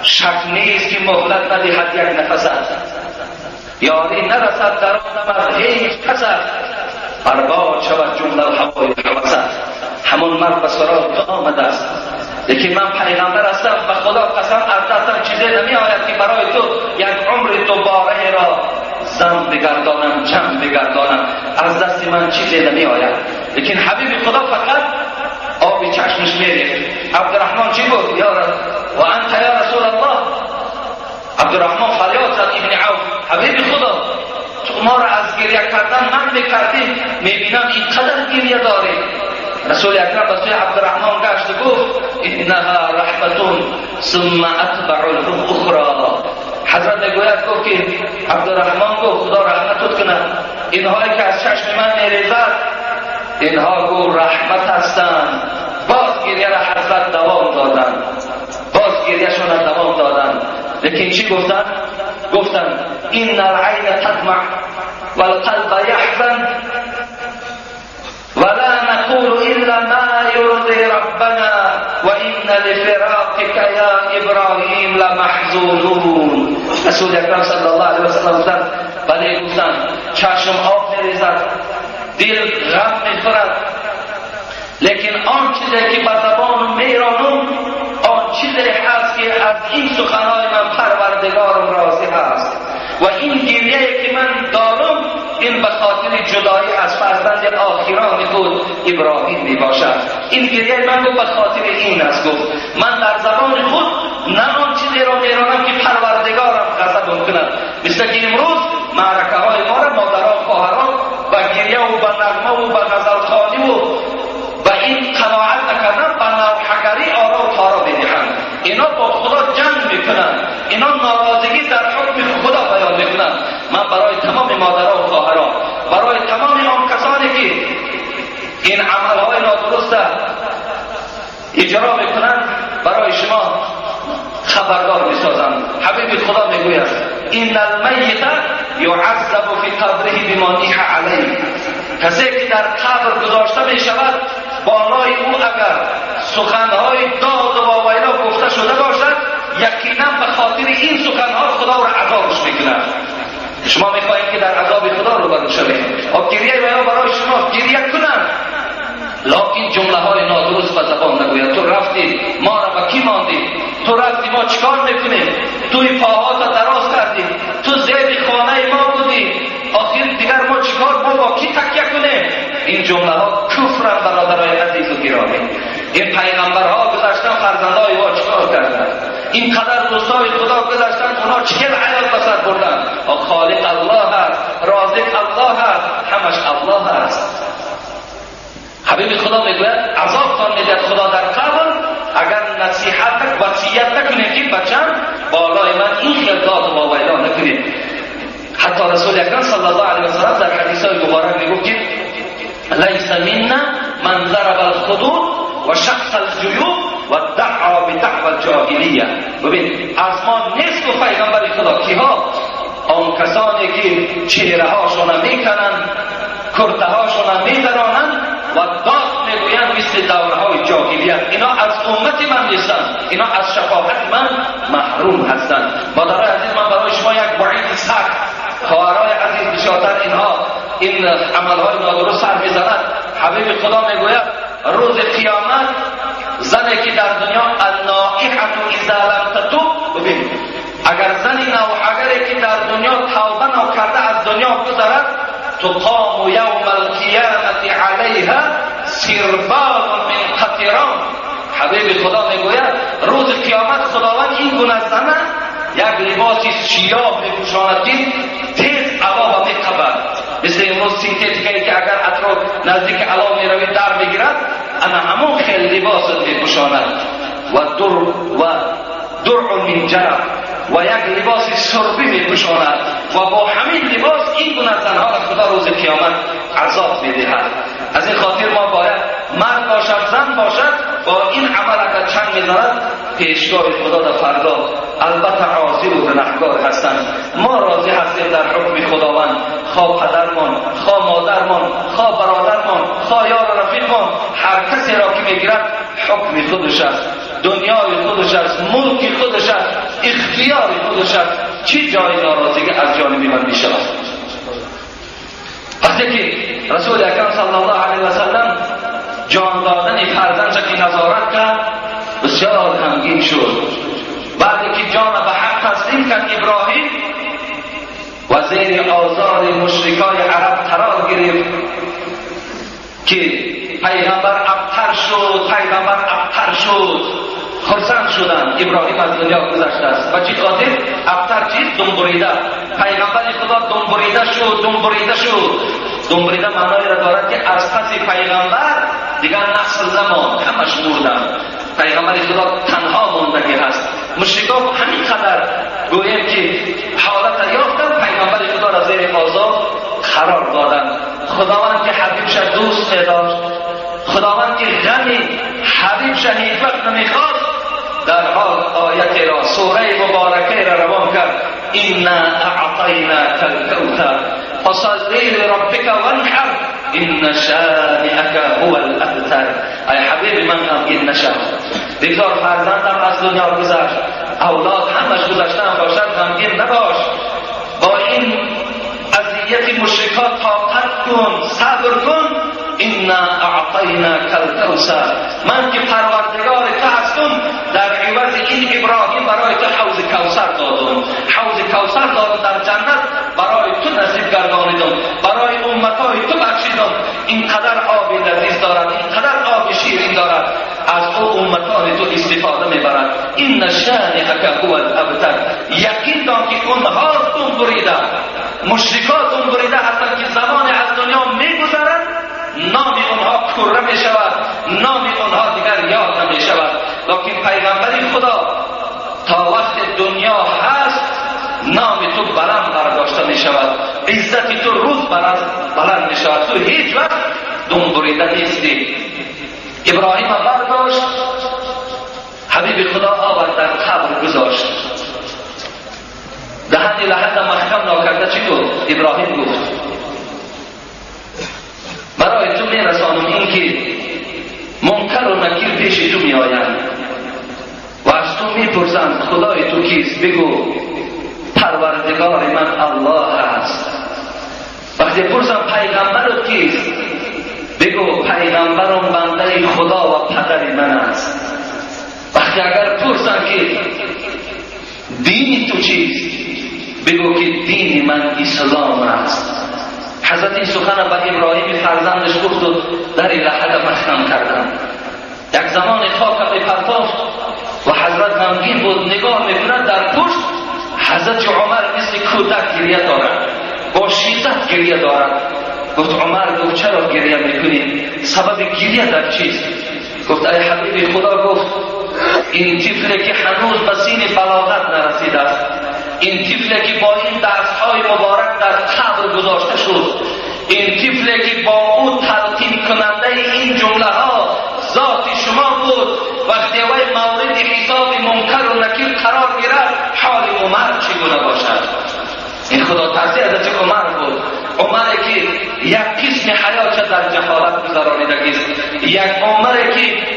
شک نیست که مهلت ندهد یک نفست. یاری نرسد در آدم از هیچ کست، برباد شود جمله و هوای حوست. همون مرد به سراغ تو آمده است. لیکن من پیغمبر هستم، به خدا قسم از دستم چیزی نمی آید که برای تو یک عمر دوباره را زم بگردانم، جمع بگردانم. از دست من چیزی نمی آید. لیکن حبیب خدا فقط آبی چشمش میریخت. عبدالرحمن چی بود؟ و انت یا رسول الله. عبدالرحمن فریاد زد ابن عوف حبیب خدا، تو ما را از گریه کردن من میکردیم، میبینم اینقدر گریه داری. رسول اکرم به سوی عبدالرحمن گشت و گفت انها رحمتون ثم اتبع الاخرى. حضرت میگوید گفت که عبدالرحمن گفت خدا رحمتت کنه، اینهایی که از چشم من میریزد اینها گفت رحمت هستند. باز گریه را حضرت دوام دادن، باز گریهشون را دوام دادن. لیکن چی گفتن؟ گفتن این العین تدمع والقلب یحزن ولا نقول الا ما يرضي ربنا وان لفراقك يا ابراهیم لمحزونون. رسول اکرم صلی الله علیه و سلم گفتن بله، گفتن چشم آب میریزد، دل غم میخورد، لیکن آن چیزی که به زبان میرانم آن چیزی هست که از این سخنهای من پروردگارم راضی هست. و این گریه که من دارم این به خاطر جدایی از فرزند آخران خود ابراهیم می باشد. این گریه من به خاطر این است. گفت من در زبان خود نه آن چیزی را میرانم که پروردگارم غضب کند. مثل که امروز معرکه های ما را مادران خواهران با گریه و با نغمه و با غزلخوانی و با این قناعت نکردن با نوحگری آرا و تارا بدهند. اینا با خدا جنگ میکنن، اینا ناراضگی در حکم خدا بیان میکنن. من برای تمام مادرها و خواهران، برای تمام آن کسانی که این عملهای نادرست اجرا میکنن، برای شما خبر بردار میسازند. حبیب خدا میگوید این المیت یعذب فی قبره بما نیح علیه، کسی که در قبر گذاشته می شود بالای او اگر سخنهای داد و واویلا گفته شده باشد، یقینا به خاطر این سخنها خدا را عذابش میکند. شما میخواهید که در عذاب خدا رو برو شوید، گریه ما برای شما گریه کنند، لکن جمله های نادرست به زبان نگوید. تو رفتی ما را به کی ماندی؟ تو رفتی ما چیکار میکنیم؟ توی پاها تا دراز کردی، تو زیر خانه ما بودی، آخر دیگر ما چیکار با کی تکیه کنیم؟ این جمله ها کفر برادرای عزیز و گرامی. این پیغمبرها گذشتن فرزندای ما چیکار کردن؟ این قدر دوستای خدا گذشتن، اونا 40 حیات بسر بردن. خالق الله هست، رازق الله هست، همش الله هست. حبیب خدا میگوید عذابتان میدهد خدا در قبر اگر نصیحت وصیت نکنید که بچم بالای من این خیل داد و واویلا نکنید. حتی رسول اکرم صلی الله علیه و سلم در حدیث های مبارک میگفت که لیس منا من ضرب الخدود و شق الجیوب و دعا بدعوى الجاهلیه. ببین از ما نیست که پیغمبر خدا کیها؟ آن کسانی که چهره هاشون میکنن، کرته هاشون میدرانند و داد میگویند مثل دورهای جاهلیت. اینا از امت من نیستند، اینا از شفاعت من محروم هستند. مادرای عزیز، من برای شما یک وعید سخت، خواهرای عزیز بسیارتر اینها این عملهای نادرست سر میزند. حبیب خدا میگوید روز قیامت زنی که در دنیا النائحة اذا لم تتوب، ببین اگر زنی نوحگری که در دنیا توبه نکرده از دنیا گذرد، تقام یوم القیامت علیها سربال من قطران. حبیب خدا میگوید روز قیامت خداوند این گونه زنه یک لباسی سیاه میپوشاند که تیز هوا و میقبد، مثل امروز سینتتیکایی که اگر اطراف نزدیک هوا میروید در میگیرد، انا همون خیلی لباس میپوشاند و درع من جرب و یک لباس سربی میپوشاند و با همین لباس این گونه زنها را خدا روز قیامت عذاب میدهد. از این خاطر ما باید مرد باشد زن باشد با این عمل اگر چنگ میزند پیشگاه خدا در فردا البته عاصی و گناهکار هستند. ما راضی هستیم در حکم خداوند، خواه پدرمان، خواه مادرمان، خواه برادرمان، خواه یار و رفیقمان، هر کسی را که میگیرد حکم خودش است، دنیای خودش است، ملک خودش است، اختیار خودش است. چی جای ناراضگی از جانب من میشود؟ وقتی که رسول اکرم صلی الله علیه و سلم جان دادن فرزندش که نظارت کرد بسیار غمگین شد. بعد که جان به حق تسلیم کرد ابراهیم و زیر آزار مشرکای عرب قرار گرفت که پیغمبر ابتر شد، خرسند شدند ابراهیم از دنیا گذشته است. و چی خاطر؟ ابتر چیست؟ دنبریده. پیغمبر خدا دنبریده شد. دنبریده معنای را دارد که از پس پیغمبر دیگر نسل زمان همش مردن، پیغمبر خدا تنها ماندگی هست. مشرکان همین قدر گویم که حالت یافتن پیغمبر خدا را زیر آزار قرار دادن. خداوند که حبیبش دوست داشت، خداوند که غمی حبیبش هیچ وقت نمیخواست، در حال آیت را سوره مبارکه را روان کرد انا اعطیناک الکوثر فصلی لربک وانحر ان شانئک هو الابتر. ای حبیب من غمگین نشو، بگذار فرزندم از دنیا گذشت، اولاد همش گذشتن باشد، غمگین نباش، با این اذیت مشرکات طاقت کن، صبر کن. انا اعطیناک الکوثر، من که پروردگار تو هستم، در عوض این ابراهیم برای تو حوض کوثر دادم. حوض کوثر دادم در جنت برای تو نصیب گردانیدم، برای امتهای تو بخشیدم. اینقدر آب لذیذ دارد، اینقدر آب شیرین دارد، از او امتان تو استفاده میبرد. این شانئک هو الابتر. یقین دان که اونها دنبریده، مشرکات دنبریده هستند که زمان از دنیا میگذرند، نام اونها کره می شود، نام اونها دیگر یاد نمی شود. لیکن پیغمبری خدا تا وقت دنیا هست نام تو بلند برداشته می شود، عزت تو روز بلند می شود، تو هیچ وقت دنبریده نیستی. ابراهیم برداشت، حبیب خدا آورد در قبر گذاشت. دهن لحد محکم ناکرده چی گفت؟ ابراهیم گفت برای تو میرسانم این که منکر و نکیر پیش تو می آیند و از تو می پرسند خدای تو کیست؟ بگو پروردگار من الله است. وقتی پرسم پیغمبرت کیست؟ بگو پیغمبرم بنده خدا و پدر من است. وقتی اگر پرسم که دینی تو چیست؟ بگو که دین من اسلام است. حضرت این سخن به ابراهیم فرزندش گفت و در لحد محکم کردن. یک زمان خاک پرتافت و حضرت غمگین بود، نگاه میکند در پشت حضرت عمر مثل کودک گریه دارد، با شدت گریه دارد. گفت عمر، گفت چرا گریه میکنی؟ سبب گریه در چیست؟ گفت ای حبیب خدا، گفت این طفلی که هنوز به سین بلاغت نرسیده است، این طفلی که با این دستهای مبارک در قبر گذاشته شد، این طفلی که با او تلقین کننده این جمله ها ذات شما بود، وقتی وی مورد حساب منکر و نکیر قرار گرفت حال عمر چگونه باشد؟ این خدا ترسی حضرت عمر بود. عمری که یک قسم حیات در جهالت گذرانیده است، یک عمری که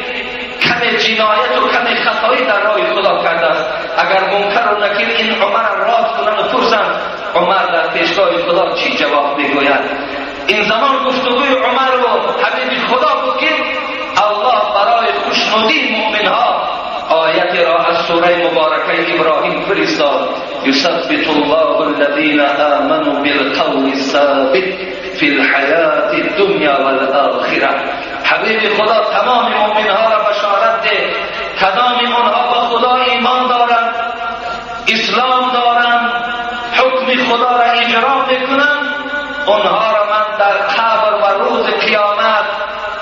کم جنایت و کم خطایی در راه خدا کرده است. اگر منکر و نکیر این عمر راد کنند و پرسند عمر در پیشگاه خدا چی جواب میگوید؟ این زمان گفتگوی عمر و حبیب خدا بود که الله برای خوشنودی مؤمنها آیت را از سوره مبارکه ابراهیم فرستاد. یثبت الله الذین آمنوا بالقول الثابت فی الحیات الدنیا والآخره. حبیب خدا تمام مؤمنها را بشارت ده، تمام آنها با خدا ایمان دارند، اسلام دارند، حکم خدا را اجرا میکنند، آنها را من در قبر و روز قیامت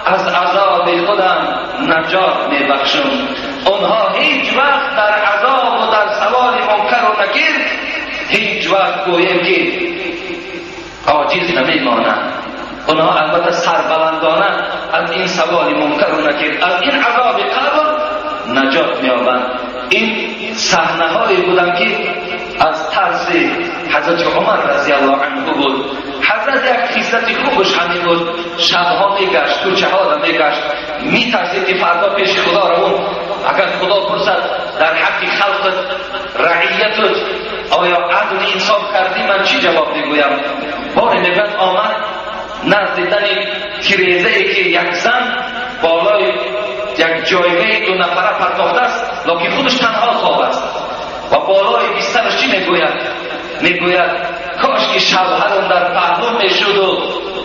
از عذاب خودم نجات میبخشم. آنها هیچ وقت در عذاب و در سوال منکر و نکیر هیچ وقت گویم که عاجز نمیمانند. آنها البته سربلندانه از این سوال منکر و نکیر، از این عذاب قبر نجات میابند. این صحنه هایی بودن که از طرز حضرت عمر رضی الله عنه بود. حضرت یک خصلت خوبش همین بود، شبها میگشت، کوچه ها میگشت، میترسید که فردا پیش خدا رو اگر خدا پرسد در حق خلقت رعیتت آیا عدل انصاف کردی، من چی جواب میگویم؟ باری میگوید آمد نزد دیدن تیریزه‌ای که یک زن بالای یک جایگاه دو نفره پرتافته است، لکن خودش تنها خواب است و بالای بسترش چی میگوید؟ میگوید کاش که شوهرم در پهلو میشد و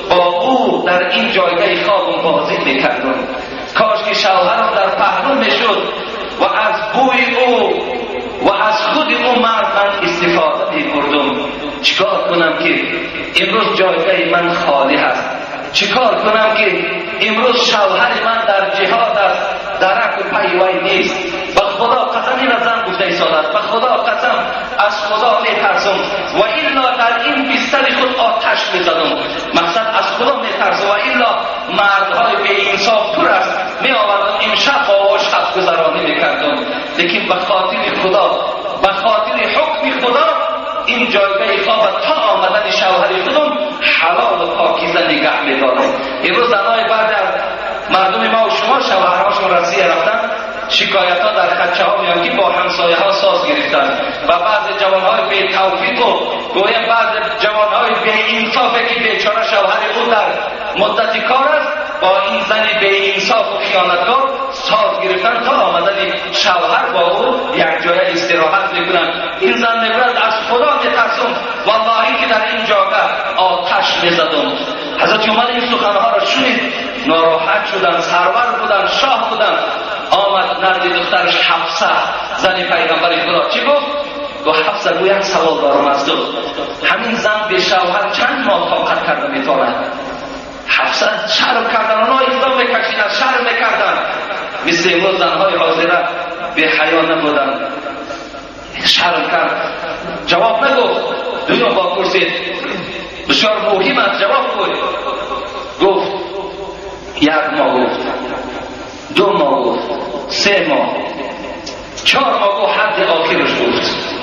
با او در این جایگاه خوابم بازی میکردم، کاش که شوهرم در پهلو میشد و از بوی او و از خود او مرد من استفاده میبردم. چیکار کنم که امروز جایگاه من خالی هست؟ چیکار کنم که امروز شوهر من در جهاد است، درک و پیوی نیست؟ به خدا قسم، این زن گفته ایسادت، به خدا قسم از خدا میترسم و الا در این بستر خود آتش میزدم. مقصد از خدا میترسم و الا مردهای بی انصاف پر است، میآوردم امشب با شب گذرانی میکردم. لیکن به خاطر خدا، به خاطر حکم خدا این جایگاه خواب تا آمدن شوهر خودم حلال و پاکیزه نگه میدارم. امروز زنهای بعد از مردم ما و شما شوهرهاشون رسیه رفتن، شکایت ها در خدچه ها میان که با همسایه ها ساز گرفتن و بعض جوانهای بی توفیق و گویم بعض جوانهای بی انصافه که بیچاره شوهر او در مدت کار است با این زن بی انصاف و خیانتکار ساز گرفتن تا آمدن شوهر با او یک جای استراحت میکنن. این زن میگوید از خدا میترسم والله که در این جاگه آتش میزدم. حضرت عمر این سخنها را شنید، ناراحت شدن، سرور بودن، شاه بودن. آمد نزد دخترش حفصه زن پیغمبر خدا. چی گفت؟ گفت حفصه گو یک سوال دارم از تو، همین زن به شوهر چند ماه طاقت کرده میتواند؟ حفصه شرم کردن، اونا اقدام میکشیدن، شرم میکردن. مثل امروز زنهای حاضره به حیا نبودن، شرم کرد، جواب نگفت. دویم با پرسید بسیار مهم است، جواب گوی. گفت یک ماه، گفت 2 ماه، گفت 3 ماه. 4 ماه گفت حد آخرش گفت.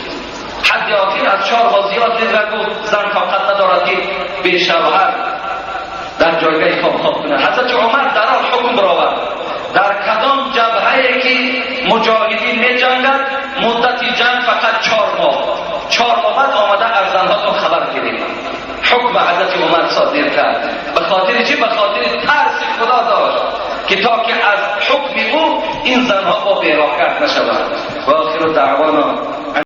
حد آخر از 4 ماه زیاد دید و گفت زن طاقت ندارد که به شوهر در جایگاه خواب کنه. حضرت عمر در آن حکم برآورد در کدام جبهه‌ای که مجاهدین می جنگند مدتی جنگ فقط 4 ماه. 4 ماه بعد آمده از زنهاتون خبر گیرید. حکم حضرت عمر صادر کرد. به خاطر چی؟ به خاطر ترس خدا داشت که تا که از حکم او این زنها با بیراکت نشوند. و آخر دعوانا